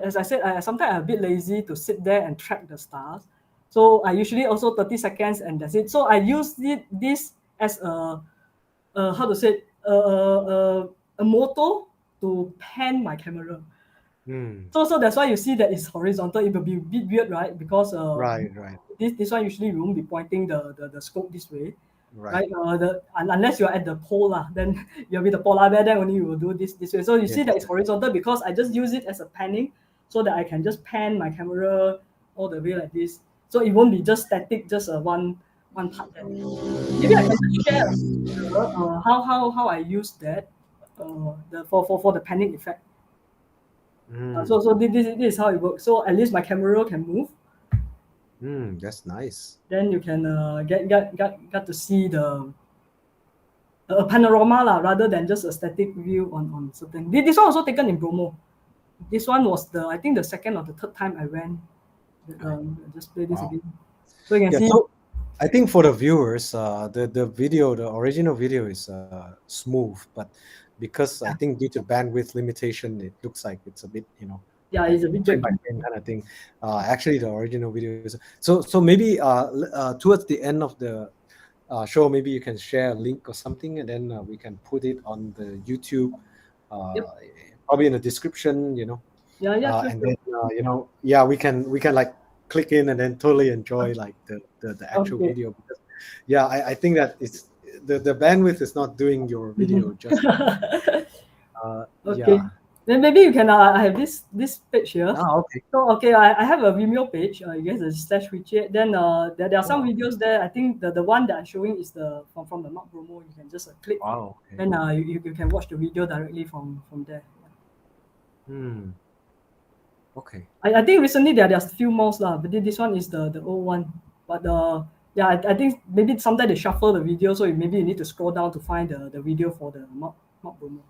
as I said, sometimes I'm a bit lazy to sit there and track the stars. So I usually also 30 seconds and that's it. So I use this as how to say, a motor to pan my camera. Hmm. So that's why you see that it's horizontal. It will be a bit weird, right? Because Right, right, this one usually you won't be pointing the scope this way, right. right? Unless you're at the pole then you're with the polar bear, then only you will do this way. So you see Yes. that it's horizontal because I just use it as a panning so that I can just pan my camera all the way like this. So it won't be just static, just one part there. Maybe I can just share a picture, how I use that for the panning effect. Mm. So this is how it works. So at least my camera can move. That's nice. Then you can get to see the a panorama rather than just a static view on certain. This one also taken in Bromo. This one was I think the second or the third time I went. Just play this Wow. again, so you can Yeah. see. So I think for the viewers, the original video is smooth, but because I think due to bandwidth limitation, it looks like it's a bit, Yeah, like it's a bit frame jerky. by frame kind of thing. Actually, the original video is so maybe towards the end of the show, maybe you can share a link or something, and then we can put it on the YouTube, Yep. uh, probably in the description, Yeah, sure, and sure. then yeah, we can like click in and then totally enjoy like the actual Okay. video, because yeah, I think that it's the bandwidth is not doing your video just Okay. yeah. Then maybe you can. I have this page here. Okay. So okay, I have a Vimeo page. You guess it's / Hui Chieh. Then there are some Oh, videos there. I think the one that I'm showing is from the Mount Bromo. You can just click. wow, okay. Then you can watch the video directly from there. Hmm. Okay. I think recently there's a few more but this one is the old one. But yeah, I think maybe sometimes they shuffle the video, so maybe you need to scroll down to find the video for the Mount Bromo.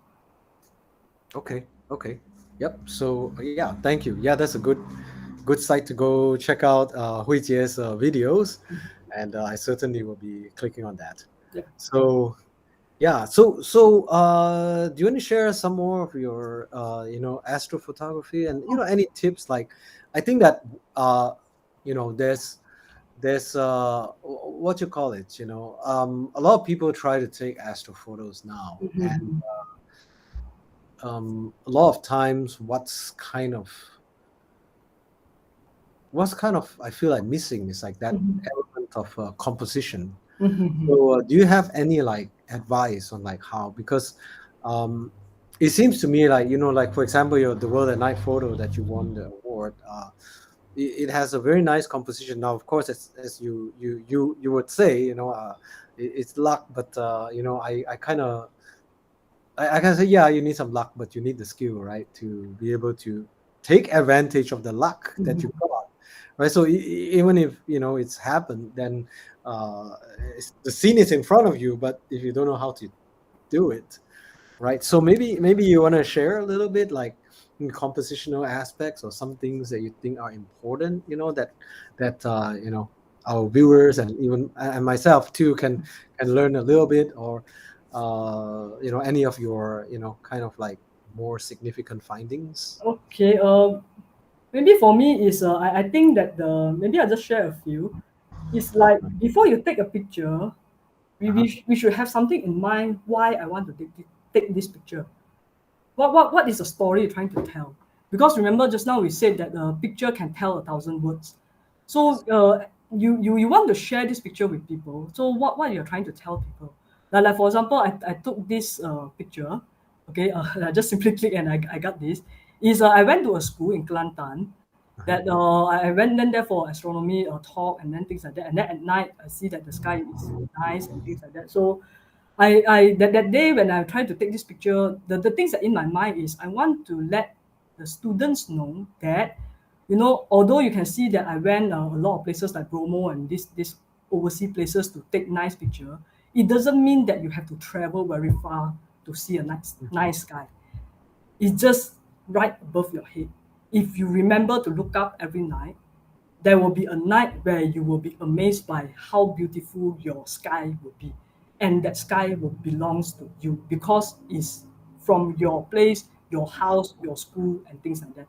Okay. Yep. So yeah, thank you. Yeah, that's a good site to go check out Hui Chieh's videos, and I certainly will be clicking on that. Yeah. So yeah, do you want to share some more of your astrophotography, and any tips? Like I think that there's what you call it. A lot of people try to take astrophotos now, and Mhm. a lot of times, what's kind of I feel like missing is like that Mhm. element of composition. Mhm. So, do you have any like advice on like how? Because um, it seems to me like like for example, the World at Night photo that you won the award. It has a very nice composition. Now, of course, as you would say, it's luck, but I kind of I can say, yeah, you need some luck, but you need the skill, right, to be able to take advantage of the luck that you Mhm. got, right? So even if it's happened, then uh, the scene is in front of you, but if you don't know how to do it, right? So maybe you want to share a little bit, like in compositional aspects or some things that you think are important, that our viewers and even and myself too can learn a little bit, or any of your kind of like more significant findings. Okay. Maybe for me is I think that maybe I'll just share a few. It's like before you take a picture, Uh-huh. we should have something in mind why I want to take this picture. What is the story you're trying to tell? Because remember just now we said that a picture can tell 1,000 words. So Yes. you want to share this picture with people. So what you're trying to tell people? Like for example, I took this picture. Okay, I just simply click and I got this. Is I went to a school in Kelantan Uh-huh. that I went then there for astronomy talk and then things like that. And then at night I see that the sky is nice and things like that. So that day when I tried to take this picture, the things that in my mind is I want to let the students know that, although you can see that I went a lot of places like Bromo and this overseas places to take nice picture, it doesn't mean that you have to travel very far to see a nice sky. It's just right above your head. If you remember to look up every night, there will be a night where you will be amazed by how beautiful your sky will be. And that sky will belongs to you because it's from your place, your house, your school, and things like that.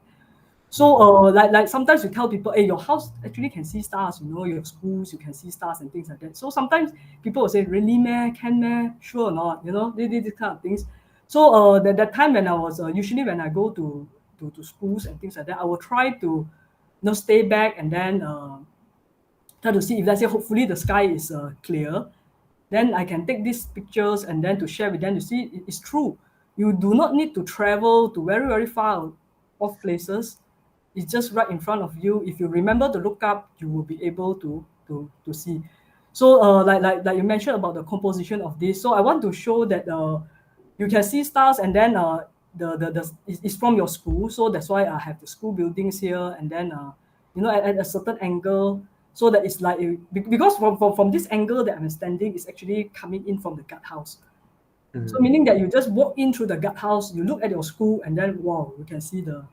So Mhm. like sometimes you tell people, hey, your house actually can see stars, your schools you can see stars and things like that. So sometimes people will say, really meh, can meh, sure or not, this kind of things. So that time when I was usually when I go to schools and things like that, I will try to stay back and then try to see if let's say hopefully the sky is clear, then I can take these pictures and then to share with them to see it's true. You do not need to travel to very, very far off places. It's just right in front of you. If you remember to look up, you will be able to see. So like you mentioned about the composition of this. So I want to show that you can see stars and then it's from your school. So that's why I have the school buildings here and then at a certain angle so that it's like because from this angle that I'm standing is actually coming in from the guardhouse. So Mm. meaning that you just walk in through the guardhouse, you look at your school, and then wow, you can see the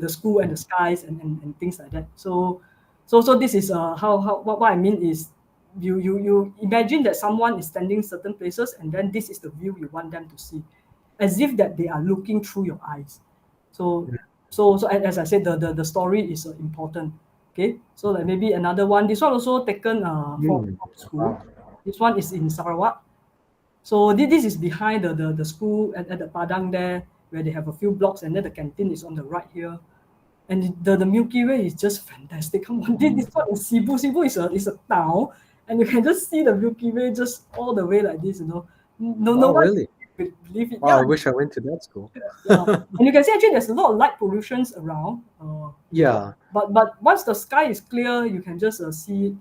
school and the skies and things like that. So this is how what I mean is you imagine that someone is standing certain places, and then this is the view you want them to see, as if that they are looking through your eyes. So as I said, the story is important. Okay, so like maybe another one. This one also taken Mm. from school. Wow. This one is in Sarawak. So this is behind the school at the Padang there, where they have a few blocks, and then the canteen is on the right here. And the Milky Way is just fantastic. Come on, this one in Cebu. Cebu is a town, and you can just see the Milky Way just all the way like this. No Wow, one really? can believe it. Wow, Yeah, I wish I went to that school. yeah. And you can see actually there's a lot of light pollutions around. Yeah. But once the sky is clear, you can just see it.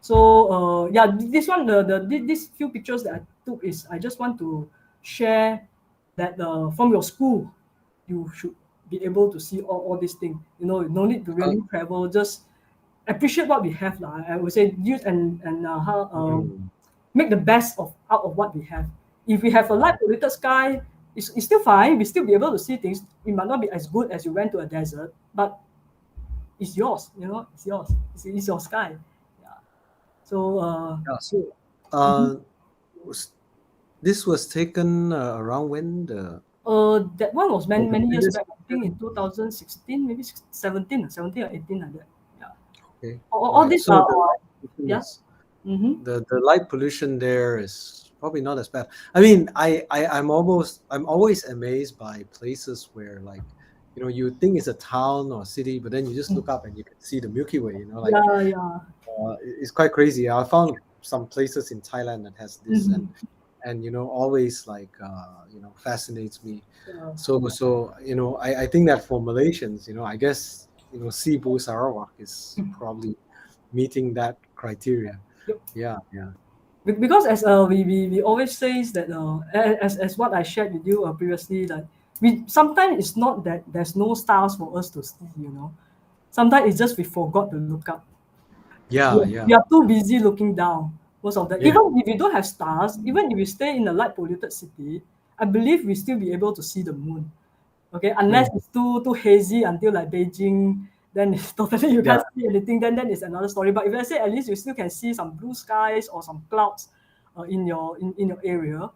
So yeah, this one these few pictures that I took is I just want to share that from your school you should be able to see all these things. No need to Uh, really travel. Just appreciate what we have, lah. I would say use and how mm. make the best out of what we have. If we have a light Wow. polluted sky, it's still fine. We still be able to see things. It might not be as good as you went to a desert, but it's yours. It's yours. It's your sky. Yeah. So Yeah. Uh, was, this was taken around when the. That one was many, Or the many years previous back. I think in 2016, maybe 17 or 18 like that. Yeah. Okay, All right. these So are, the light pollution yeah. is Mm-hmm. the light pollution there is probably not as bad. I mean, I'm always amazed by places where, like, you think it's a town or city, but then you just look up and you can see the Milky Way. Like, Yeah, yeah. it's quite crazy. I found some places in Thailand that has this, Mm-hmm. and always, like, fascinates me. Yeah. So I think that for Malaysians, I guess, Cebu Sarawak is probably meeting that criteria. Yep. Yeah, yeah, Because as we always says that as what I shared with you previously, like we sometimes it's not that there's no stars for us to see, Sometimes it's just we forgot to look up. yeah, yeah, We are too busy looking down most of the, yeah. even if you don't have stars, even if you stay in a light polluted city, I believe we still be able to see the moon. Okay, unless Mm, it's too hazy until like Beijing, then it's totally you yeah, can't see anything. Then it's another story. But if I say at least you still can see some blue skies or some clouds in your area,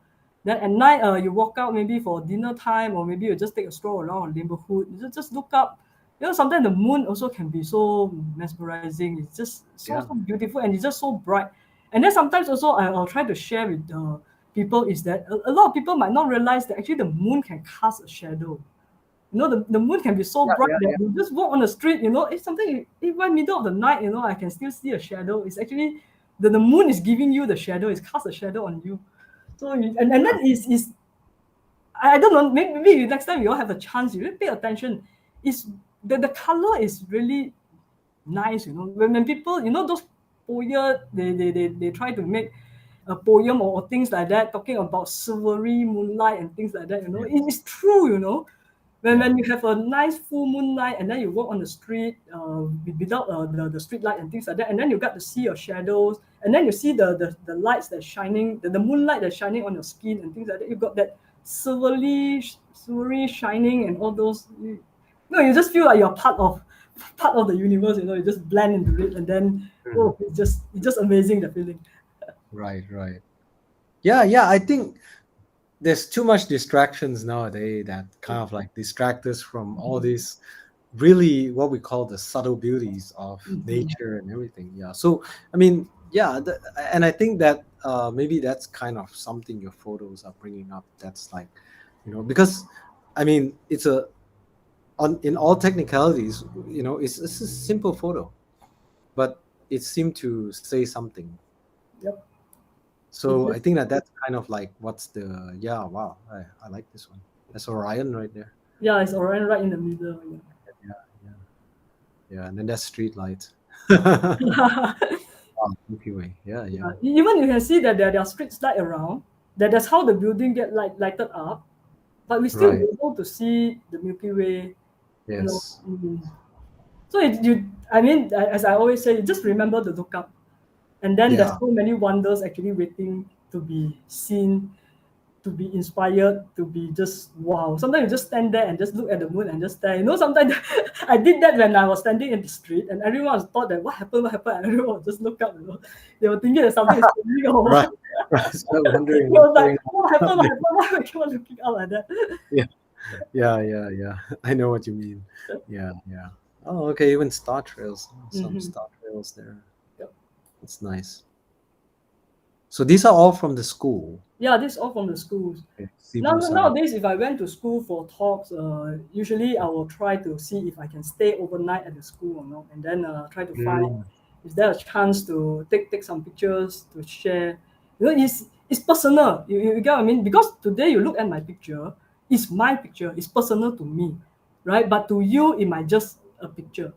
then at night you walk out maybe for dinner time or maybe you just take a stroll around the neighborhood. You just look up. Sometimes the moon also can be so mesmerizing. It's just yeah, so beautiful and it's just so bright. And then sometimes also I'll try to share with people is that a lot of people might not realize that actually the moon can cast a shadow. The moon can be so yeah, bright yeah, that yeah, you just walk on the street, it's something, even middle of the night, I can still see a shadow. It's actually the moon is giving you the shadow, it's cast a shadow on you. So, and then is I don't know, maybe next time you all have a chance, you really pay attention. Is the color is really nice, when people, those poet, they try to make a poem or things like that, talking about silvery moonlight and things like that, yeah, it is true, yeah, when you have a nice full moon night and then you walk on the street without the street light and things like that, and then you got to see your shadows, and then you see the lights that's shining, the moonlight that's shining on your skin and things like that. You got that silvery shining and all those. You just feel like you're part of the universe. You just blend into it, and then Mhm. it's just amazing, the feeling. Right, right. Yeah, yeah. I think there's too much distractions nowadays that kind of like distract us from all these really what we call the subtle beauties of Mhm. nature and everything. Yeah. So I mean, yeah, and I think that maybe that's kind of something your photos are bringing up. That's like, because I mean, it's a on in all technicalities, it's a simple photo, but it seemed to say something. Yep. It So I just think that that's kind of like what's the yeah, wow, I like this one. That's Orion right there. Yeah, it's already right in the middle. Yeah, yeah, yeah, and then that's street light. Yeah. Wow, Milky Way. Yeah, yeah. Even you can see that there are streets light around. That's how the building get lighted up. But we still be Right. able to see the Milky Way. You know. Yes. So I mean, as I always say, just remember to look up, and then there's Yeah. so many wonders actually waiting to be seen, to be inspired, to be just wow. Sometimes you just stand there and just look at the moon and just stare. Sometimes I did that when I was standing in the street and everyone was thought that what happened, and everyone would just look up. They were thinking that something is happening or Right. what. Right. Start wondering It what's was like, going what happened, on. Why am I keep on looking up like that? Yeah. Yeah. Yeah. Yeah. I know what you mean. Yeah. Yeah. Oh, okay. Even star trails. Some Mm-hmm. star trails there. Yep. It's nice. So these are all from the school. Yeah, this is all from the schools. Okay. Cebu Sarawak. Nowadays, if I went to school for talks, usually I will try to see if I can stay overnight at the school or not, and then try to find Mm, is there a chance to take some pictures to share. It's personal. You get what I mean? Because today you look at my picture, it's my picture. It's personal to me, right? But to you, it might just a picture,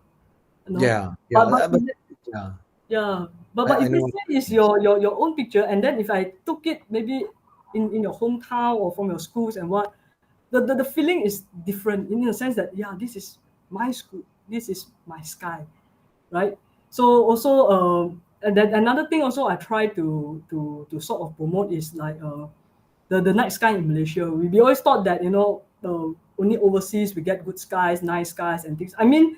you know. yeah. Yeah. But But yeah. yeah, but I if you know what say you it's mean. your own picture, and then if I took it maybe in your hometown or from your schools and what, the feeling is different in the sense that yeah, this is my school, this is my sky, right? So also and then another thing also I try to sort of promote is like the night sky in Malaysia. We always thought that only overseas we get good skies, nice skies and things. I mean,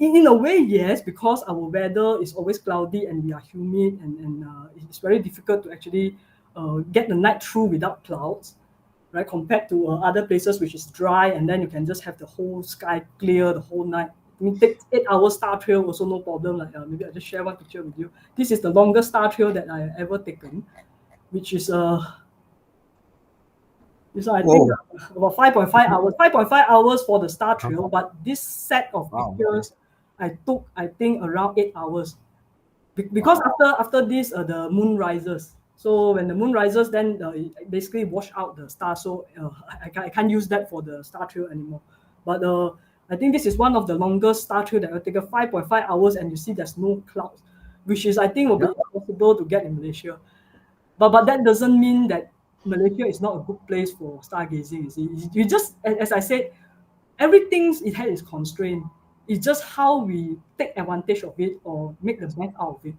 in a way yes, because our weather is always cloudy and we are humid and it's very difficult to actually get the night through without clouds, right? Compared to other places which is dry, and then you can just have the whole sky clear the whole night. I mean, take 8 hour star trail also no problem. Like maybe I just share one picture with you. This is the longest star trail that I ever taken, which is so I think Whoa. about 5.5 hours. 5.5 hours for the star trail, but this set of Wow. Okay. pictures I took, I think, around 8 hours. Because Wow. after this, the moon rises. So when the moon rises, then it basically wash out the star. So I can't use that for the star trail anymore. But I think this is one of the longest star trail that will take 5.5 hours, and you see there's no clouds, which is I think will Yeah. be impossible to get in Malaysia. But that doesn't mean that Malaysia is not a good place for stargazing. You see, you just as I said, everything it has its constraint. It's just how we take advantage of it or make the best out of it.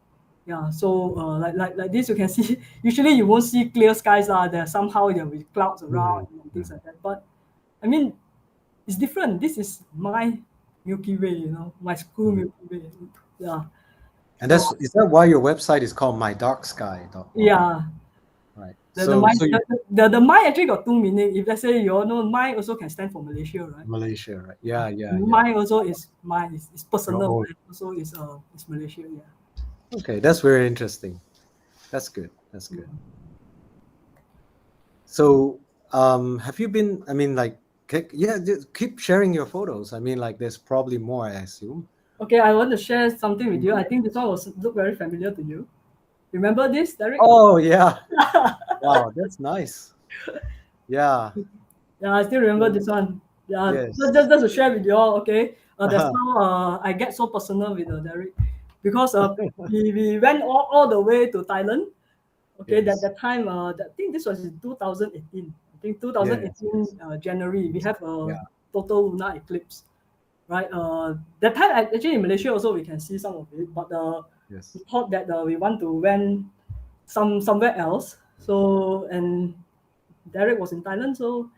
Yeah. So like this, you can see. Usually you won't see clear skies. There somehow there will be clouds around and things like that. But I mean, it's different. This is my Milky Way. My school Milky Way. Yeah. And So is that why your website is called mydarksky.org? yeah. Right. The So mind you the mind actually got two meaning. If let's say you all know, mind also can stand for Malaysia, right? Malaysia, right? Yeah, yeah, yeah. Mine also is mine is Your personal. own. Mine also is Malaysia. Yeah. Okay, that's very interesting. That's good. That's good. So, have you been? I mean, like, just keep sharing your photos. I mean, like, there's probably more, I assume. Okay, I want to share something with you. I think this one was look very familiar to you. Remember this, Derek? Oh yeah! Wow, that's nice. Yeah. Yeah, I still remember this one. Yeah, Yes. just to share with you all. Okay, that's how I get so personal with Derek, because we went all the way to Thailand. Okay, Yes. that time I think this was in 2018. I think Yes. 2018 Yes. January we have Yeah. a total lunar eclipse, right? That time actually in Malaysia also we can see some of it, but we Yes. thought that we want to went somewhere else. So and Derek was in Thailand, so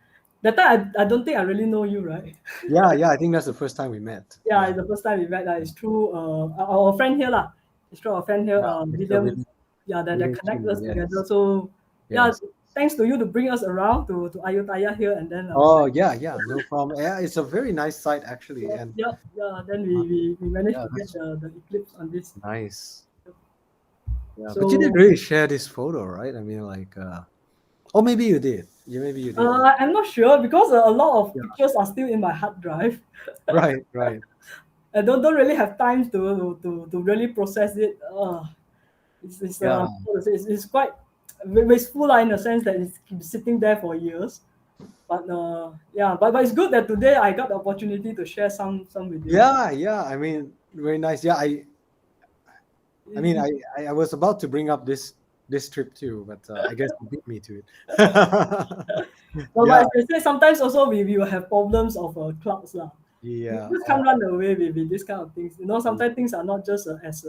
that time I don't think I really know you, right? Yeah. Yeah. I think that's the first time we met. Yeah, Yeah. it's the first time we met. It's through our friend here lah. It's through our friend here, Yeah. Mr. William. William. Yeah, that William connect Chin. us together. Yes. So yeah, Yes. thanks to you to bring us around to Ayutthaya here, and then Oh yeah. Yeah. No problem. Yeah, it's a very nice site actually, and yeah, then we managed yeah, to get that's the eclipse on this. nice. Yeah, but you didn't So really share this photo, right? I mean, like, oh, maybe you did. Yeah, maybe you did. I'm not sure because a lot of Yeah. pictures are still in my hard drive. Right. Right. I don't really have time to really process it. Yeah. It's quite wasteful in a sense that it's sitting there for years. But yeah, but it's good that today I got the opportunity to share some with you. Yeah. Yeah. I mean, very nice. Yeah. I mean, I was about to bring up this trip too, but I guess you beat me to it. But Yeah. as I say, sometimes also we will have problems of clouds lah. You Yeah. just Oh, can't run away with this kind of things. Sometimes things are not just as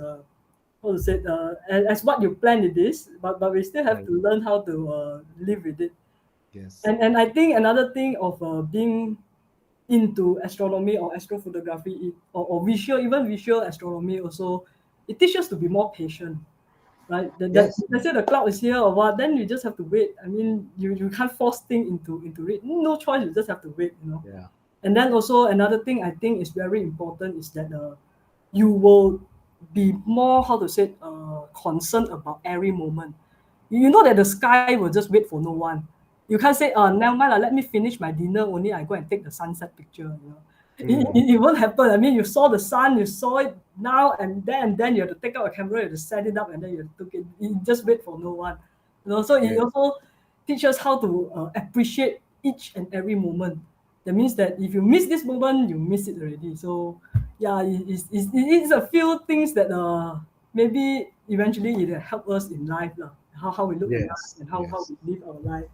how to say as what you plan it is, but we still have right. to learn how to live with it. Yes. And I think another thing of being into astronomy or astrophotography or visual, even visual astronomy also, it teaches us to be more patient, right? That Yes. let's say the cloud is here or what, then you just have to wait. I mean, you can't force things into it. No choice, you just have to wait. Yeah. And then also another thing I think is very important is that you will be more, how to say, concerned about every moment. You know that the sky will just wait for no one. You can't say, never mind, let me finish my dinner, only I go and take the sunset picture. Mm. It won't happen. I mean, you saw the sun, you saw it now and then you have to take out a camera, you have to set it up, and then you have to take it. You just wait for no one. So it Yeah. also teaches how to appreciate each and every moment. That means that if you miss this moment, you miss it already. So yeah, it's a few things that maybe eventually it help us in life lah. How we look at life Yes. and how Yes. we live our life.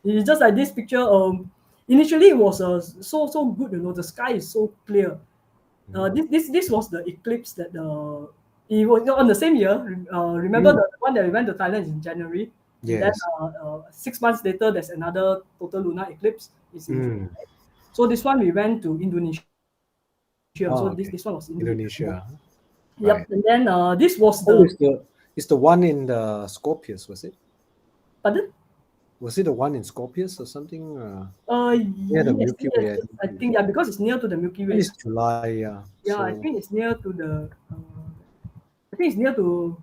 It's just like this picture. Initially it was so good. The sky is so clear. Mm. This was the eclipse that it was on the same year. Remember Mm. the one that we went to Thailand is in January, and then Yes. 6 months later there's another total lunar eclipse. It's in Mm. July. So this one we went to Indonesia. So Oh, this okay. this one was Indonesia. Indonesia. Yep. Right. And then this was Oh, the it's the one in the Scorpius, was it? pardon? Was it the one in Scorpius or something? Yeah, the Yes, Milky yes, Way. yes. I think, yeah, because it's near to the Milky Way. It's July. Yeah. Yeah, I So. think it's near to the. I think it's near to.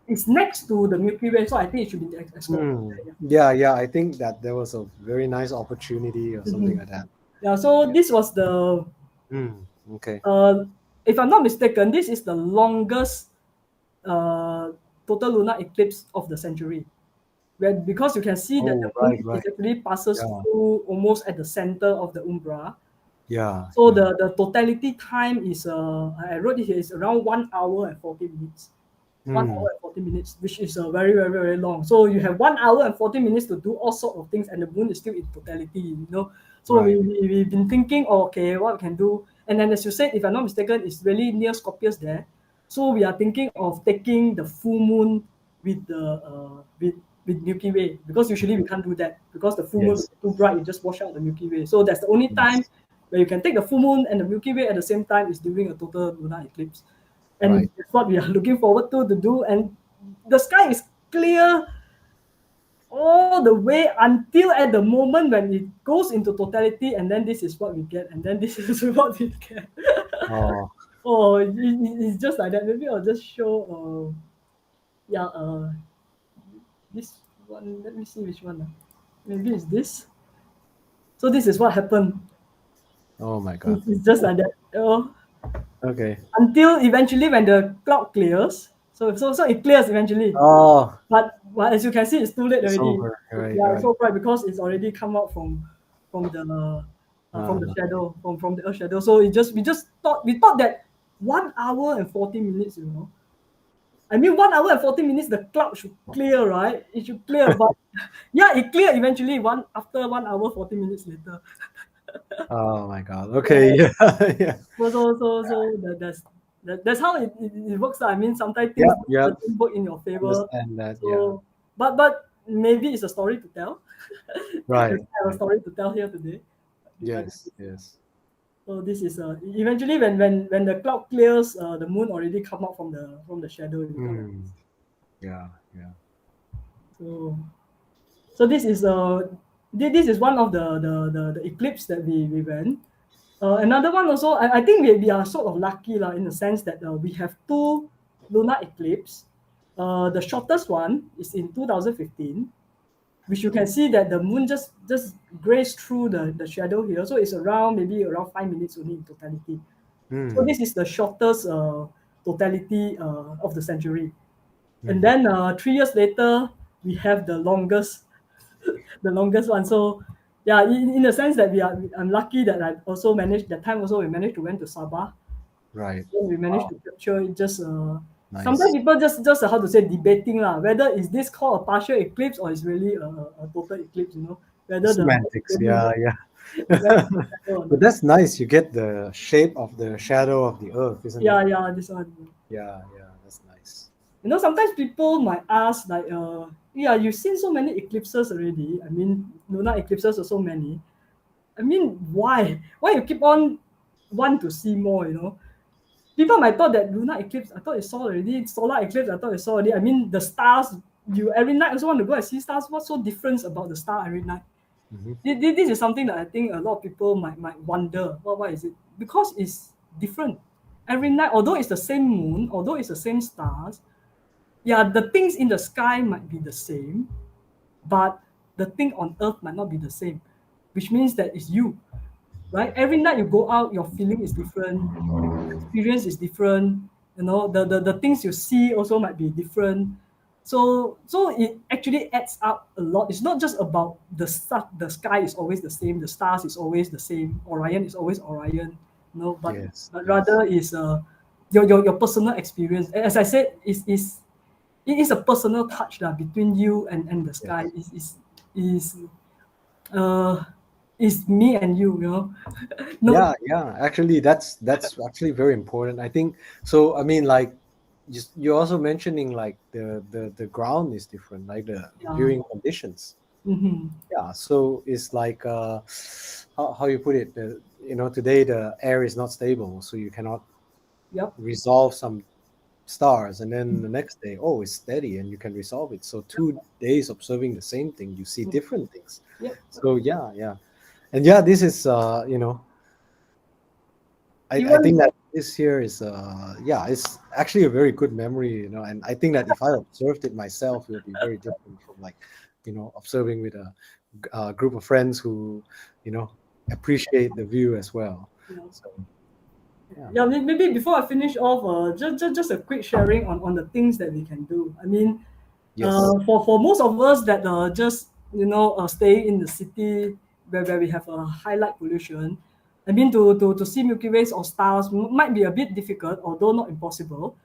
It's next to the Milky Way, so I think it should be explored. Yeah. Yeah, yeah. I think that there was a very nice opportunity or something Mhm. like that. Yeah. So Yeah. this was the. Okay. If I'm not mistaken, this is the longest uh, total lunar eclipse of the century. Where, because you can see that the Oh, moon right, right. is actually passes Yeah, through almost at the center of the umbra. yeah, So yeah. the totality time is I wrote it here is around 1 hour and 40 minutes. 1 hour and 40 minutes, which is very, very, very long. So you have 1 hour and 40 minutes to do all sort of things, and the moon is still in totality, you know. So Right. we've been thinking, oh, okay, what we can do. And then, as you said, if I'm not mistaken, it's really near Scorpius there. So we are thinking of taking the full moon with the with Milky Way, because usually we can't do that because the full moon Yes. is too bright, it just wash out the Milky Way. So that's the only time Yes. where you can take the full moon and the Milky Way at the same time is during a total lunar eclipse. And Right. that's what we are looking forward to do. And the sky is clear all the way until at the moment when it goes into totality, and then this is what we get, and then this is what we get. Oh, Oh, it's just like that. Maybe I'll just show yeah, this one. Let me see which one. Maybe it's this. So this is what happened. oh my God. It's just like that. Okay. Until eventually when the cloud clears. So it clears eventually. Oh, But as you can see, it's too late it's already. over. Right, Yeah, it's right. so bright because it's already come out from from the Uh, shadow, from the earth shadow. So we thought that 1 hour and 40 minutes, you know. I mean 1 hour and 40 minutes the cloud should clear, right? It should clear, but yeah, it cleared eventually after 1 hour 40 minutes later. oh my God. Yeah. Okay. Yeah. Yeah. That's how it works. I mean, sometimes Yeah. things Yeah. doesn't work in your favor. Understand that. Yeah. So, but maybe it's a story to tell. Right. I have a story to tell here today. Regarding Yes. this. Yes. So this is eventually when the cloud clears, the moon already come out from the shadow. You know. Yeah. Yeah. So this is this is one of the eclipse that we went. Another one also, I think we are sort of lucky in the sense that we have two lunar eclipse. The shortest one is in 2015, which you can see that the moon just grazed through the shadow here. So it's maybe around 5 minutes only in totality. So Mm. this is the shortest totality of the century. And Mm. then 3 years later, we have the longest one. So yeah, in the sense that I'm lucky that I also managed that time. Also, we managed to went to Sabah. Right. Then we managed Wow. to capture it. Just sometimes Nice. people just how to say debating whether is this called a partial eclipse or is really a total eclipse. You know, whether Semantics. the moon Yeah. Yeah. went to the shadow or But not. that's nice. You get the shape of the shadow of the earth, isn't it? Yeah, this one. Yeah. Yeah. That's nice. You know, sometimes people might ask like, yeah, you've seen so many eclipses already. I mean, lunar eclipses are so many. I mean, why? Why you keep on want to see more? You know, people might thought that lunar eclipse. I thought you saw already. Solar eclipse. I thought you saw already. I mean, the stars. You every night also want to go and see stars. What's so different about the star every night? Mm-hmm. This is something that I think a lot of people might wonder. Why is it? Because it's different every night. Although it's the same moon, although it's the same stars, yeah, the things in the sky might be the same, but the thing on earth might not be the same, which means that it's you, right? Every night you go out, your feeling is different, experience is different, you know, the things you see also might be different. So it actually adds up a lot. It's not just about the sky is always the same, the stars is always the same, Orion is always Orion, you know, but Yes. rather is your personal experience. As I said, it is a personal touch between you and the sky. Yes. Is uh is me and you know. No. Yeah. Yeah. Actually, that's actually very important. I think so. I mean, like, you're also mentioning like the ground is different, like the Yeah. viewing conditions. Mm-hmm. Yeah. So it's like how you put it. Today the air is not stable, so you cannot Yep. resolve some stars, and then the next day, oh, it's steady, and you can resolve it. So 2 days observing the same thing, you see different things. Yep. So yeah, and yeah, this is I Even think that this here is yeah, it's actually a very good memory, and I think that if I observed it myself, it would be very different from like observing with a group of friends who you know appreciate the view as well. you know, So yeah. yeah, maybe before I finish off, just a quick sharing on the things that we can do. I mean, Yes. for most of us that just stay in the city where we have a high light pollution, I mean to see Milky Ways or stars might be a bit difficult, although not impossible.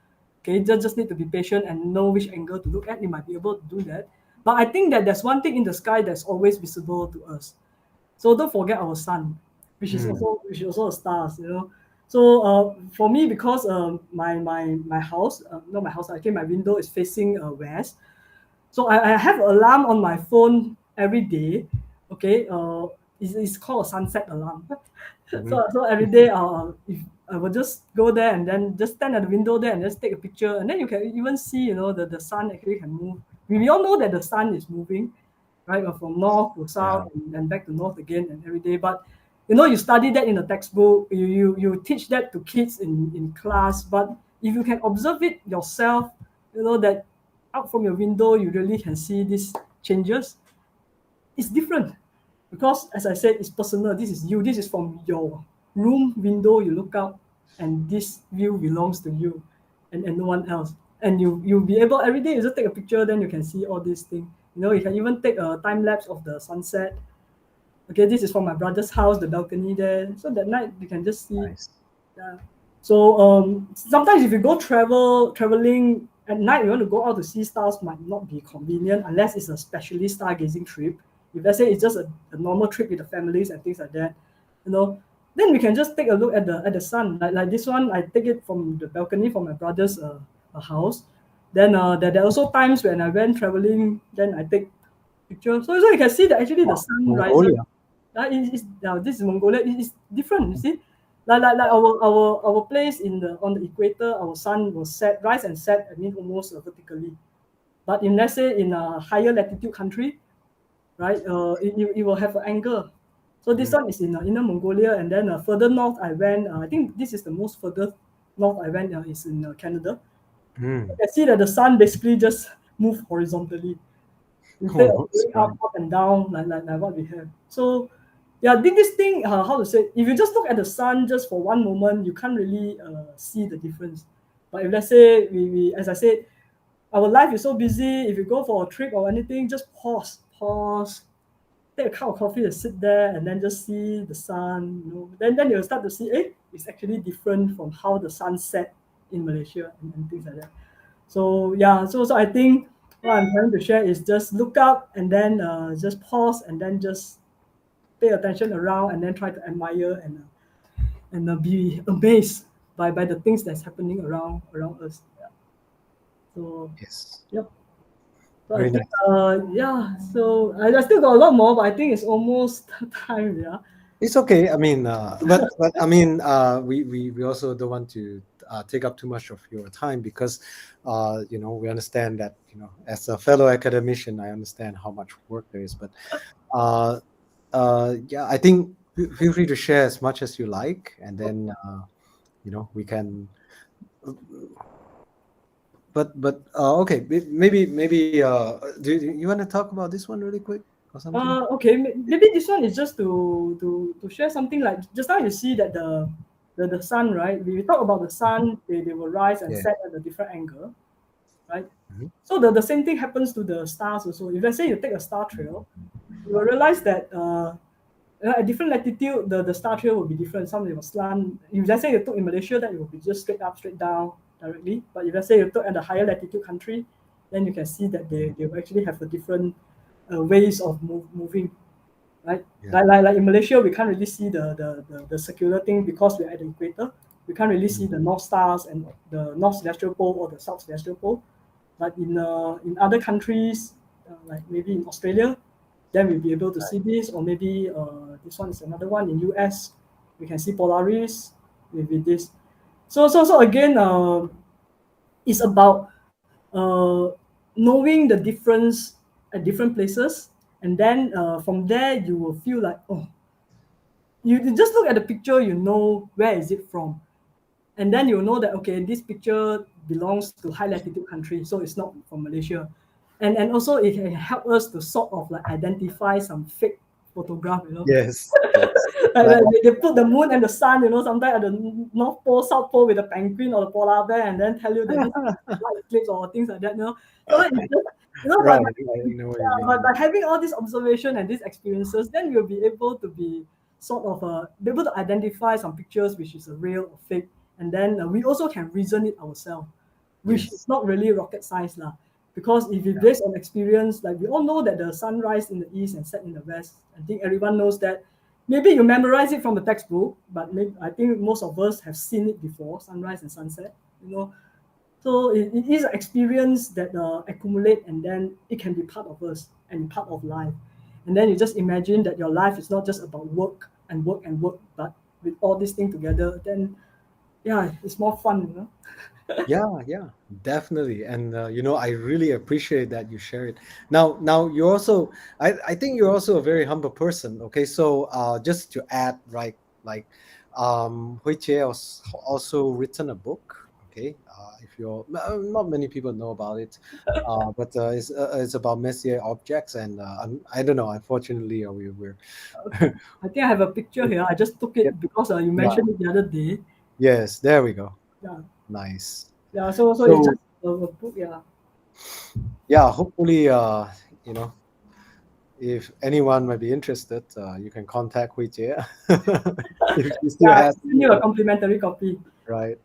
Okay, just need to be patient and know which angle to look at. You might be able to do that. But I think that there's one thing in the sky that's always visible to us. So don't forget our sun, Mm, which is also a stars, So for me, because my house, not my house, actually my window is facing west. So I have an alarm on my phone every day. Okay, it's called a sunset alarm. mhm. So every day, if I will just go there and then just stand at the window there and just take a picture, and then you can even see, the sun actually can move. We all know that the sun is moving, right, from north to Yeah. south and back to north again and every day. But you study that in a textbook, you teach that to kids in class. But if you can observe it yourself, that out from your window you really can see these changes. It's different because, as I said, it's personal. This is you. This is from your room window. You look out, and this view belongs to you, and no one else. And you'll be able every day. You just take a picture, then you can see all these things. You can even take a time lapse of the sunset. Okay, this is from my brother's house, the balcony there. So that night you can just see. Nice. Yeah. So sometimes if you go traveling at night, you want to go out to see stars might not be convenient unless it's a specially stargazing trip. If let's say it's just a normal trip with the families and things like that, then we can just take a look at the sun. Like this one, I take it from the balcony from my brother's house. Then there are also times when I went traveling, then I take pictures. So you can see that actually the Wow. sun rises. Mongolia. Now this is Mongolia. It's different. You see, like our place on the equator, our sun will rise and set. I mean, almost vertically. But in let's say in a higher latitude country, right, it will have an angle. So this Mm, one is in Inner Mongolia, and then further north I went. I think this is the most further north I went. Is in Canada. You mm. can see that the sun basically just move horizontally instead of Oh, that's going right. up and down like what we have. So yeah, this thing, how to say, if you just look at the sun just for one moment, you can't really see the difference. But if let's say we as I said, our life is so busy, if you go for a trip or anything, just pause, take a cup of coffee and sit there and then just see the sun, then you'll start to see, it's actually different from how the sun set in Malaysia and things like that. So yeah, so I think what I'm trying to share is just look up and then just pause and then just pay attention around and then try to admire and be amazed by the things that's happening around us. Yeah. So Yes. yep. So I Very think nice. yeah. So I still got a lot more, but I think it's almost time. Yeah. It's okay. I mean, but I mean, we also don't want to take up too much of your time because, we understand that as a fellow academician, I understand how much work there is. But uh, yeah, I think feel free to share as much as you like, and then we can. But okay, maybe do you want to talk about this one really quick or something? Okay, maybe this one is just to share something like just now you see that the sun, right? We talk about the sun, they will rise and Yeah. set at a different angle, right? Mhm. So the same thing happens to the stars also. If let's say you take a star trail, you will realize that at different latitude, the star trail will be different. Some will slant. If let's say you took in Malaysia, that it will be just straight up, straight down directly. But if let's say you took at a higher latitude country, then you can see that they will actually have a different ways of moving, right? Yeah. Like in Malaysia, we can't really see the circular thing because we're at the equator. We can't really see Mm. the North Stars and the North Celestial Pole or the South Celestial Pole. But in other countries, like maybe in Australia, then we'll be able to see this, or maybe this one is another one in US. We can see Polaris with this. So again, it's about knowing the difference at different places, and then from there you will feel like, oh, you just look at the picture, you know where is it from, and then you know that, okay, this picture belongs to high latitude country, so it's not from Malaysia. And also it can help us to sort of like identify some fake photograph, Yes, yes. Like, like they put the moon and the sun, sometimes at the North Pole, South Pole with the penguin or the polar bear, and then tell you that this is light eclipse or things like that. So it's just, right, I know what you but mean. by having all these observation and these experiences, then we'll be able to be sort of be able to identify some pictures which is a real or fake, and then we also can reason it ourselves, which is Yes. not really rocket science lah. Because if it's based on experience, like we all know that the sun rise in the east and set in the west. I think everyone knows that. Maybe you memorize it from the textbook, but I think most of us have seen it before, sunrise and sunset. So it is an experience that accumulate, and then it can be part of us and part of life. And then you just imagine that your life is not just about work and work and work, but with all these things together, then yeah, it's more fun. Yeah, definitely. And I really appreciate that you share it. Now you're also, I think you're also a very humble person. Okay, so just to add, right, like Hui Chieh has also written a book. Okay, if you're not many people know about it, but it's about Messier objects, and I don't know. Unfortunately, we're Okay. I think I have a picture here. I just took yeah, it because you yeah, mentioned it the other day. yes, there we go. Yeah. Nice. Yeah. So it's So just a book. Yeah. yeah, hopefully, you know, if anyone might be interested, you can contact Hui Jie if she still Yeah. I has send you a complimentary copy. right.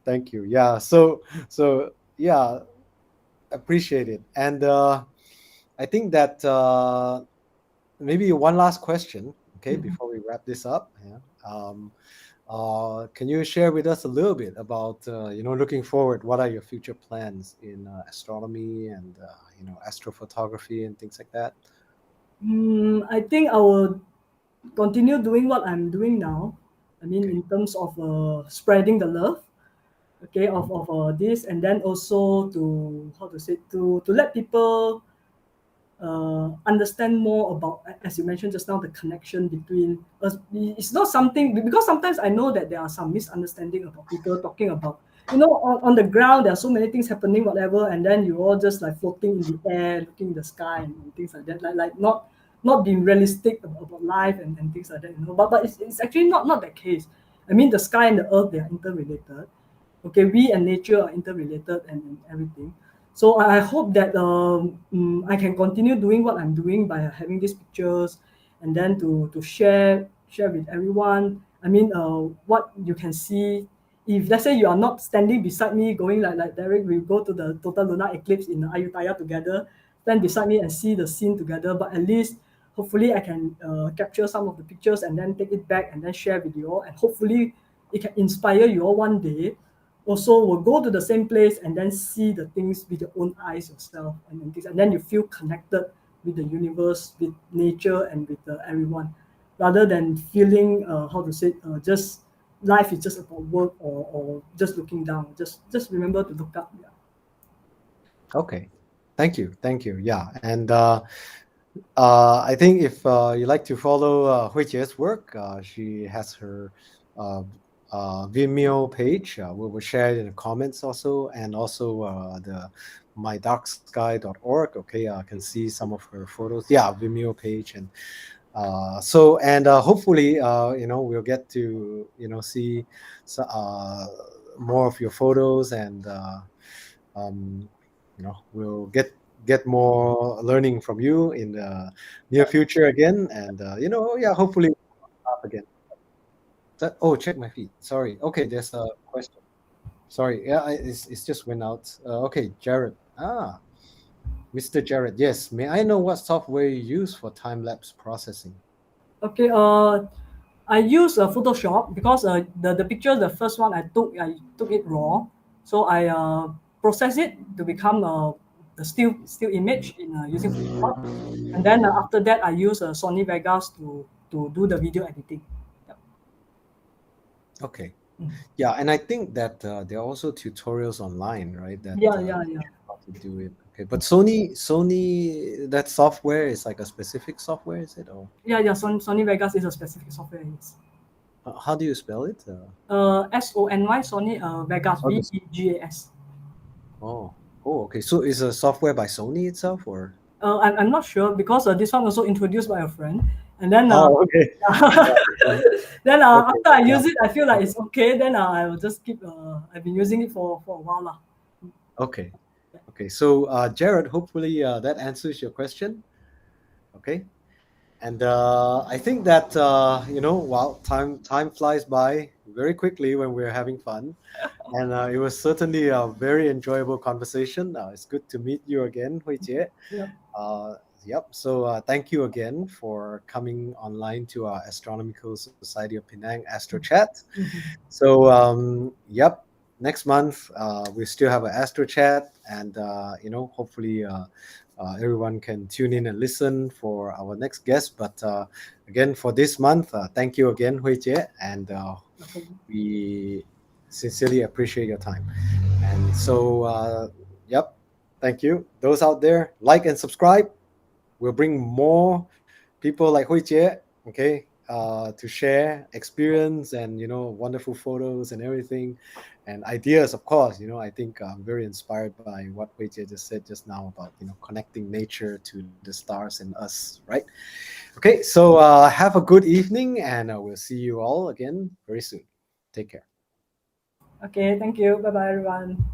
Thank you. Yeah. So yeah, appreciate it. And I think that maybe one last question, okay, Mhm. before we wrap this up. Yeah. Can you share with us a little bit about looking forward? What are your future plans in astronomy and astrophotography and things like that? I think I will continue doing what I'm doing now. I mean, Okay. in terms of spreading the love, okay, of this, and then also to how to say, to let people understand more about, as you mentioned just now, the connection between us. It's not something, because sometimes I know that there are some misunderstanding about people talking about, on the ground there are so many things happening, whatever, and then you all just like floating in the air, looking in the sky, and things like that, like not being realistic about life, and things like that. But it's actually not that case. I mean, the sky and the earth, they are interrelated. Okay, we and nature are interrelated, and everything. So I hope that I can continue doing what I'm doing by having these pictures, and then to share with everyone. I mean, what you can see, if let's say you are not standing beside me going like Derek, we go to the total lunar eclipse in Ayutthaya together, stand beside me and see the scene together. But at least, hopefully, I can capture some of the pictures and then take it back and then share with you all, and hopefully it can inspire you all one day also will go to the same place and then see the things with your own eyes yourself, and then you feel connected with the universe, with nature, and with everyone, rather than feeling how to say, just life is just about work, or just looking down. Just remember to look up. Yeah. Okay. Thank you. Yeah, and I think if you like to follow Hui Jie's work, she has her uh, Vimeo page. We will share it in the comments also, and also the mydarksky.org. Okay, I can see some of her photos. Yeah, Vimeo page, and hopefully we'll get to see more of your photos, and we'll get more learning from you in the near future again, and yeah, hopefully up again. Oh, check my feed, sorry. Okay, there's a question. Sorry, yeah, it's just went out. Okay, Jared. Mr. Jared, yes, may I know what software you use for time-lapse processing? Okay. I use Photoshop because the picture, the first one I took it raw, so I process it to become the still image in using Photoshop, and then after that I use Sony Vegas to do the video editing. Yep. Okay. Yeah, and I think that there are also tutorials online, right? That Yeah, yeah, yeah. how to do it. Okay, but Sony, that software is like a specific software, is it? Or Yeah, yeah. Sony Vegas is a specific software. Yes. how do you spell it? Sony Sony Vegas Okay. Vegas. Oh, oh, okay. So is a software by Sony itself, or? I'm not sure because this one also introduced by a friend, and then Oh, okay. then Okay. after I Yeah. use it, I feel like it's okay. Then I will just keep. I've been using it for a while lah. Okay. Okay. So, Jared, hopefully that answers your question. Okay. And I think that wow, time flies by very quickly when we're having fun, and it was certainly a very enjoyable conversation. It's good to meet you again, Hui Chieh. Yeah. Uh, yep. So thank you again for coming online to our Astronomical Society of Penang Astro Chat. Mhm. So yep. Next month we still have an Astro Chat, and hopefully everyone can tune in and listen for our next guest. But again, for this month, thank you again, Hui Jie, and Okay. we sincerely appreciate your time. And so, yep, thank you. Those out there, like and subscribe. We'll bring more people like Hui Jie, okay, to share experience and wonderful photos and everything, and ideas. Of course, I think I'm very inspired by what Hui Jie just said just now about connecting nature to the stars and us, right? Okay, so have a good evening, and we'll see you all again very soon. Take care. Okay. Thank you. Bye bye, everyone.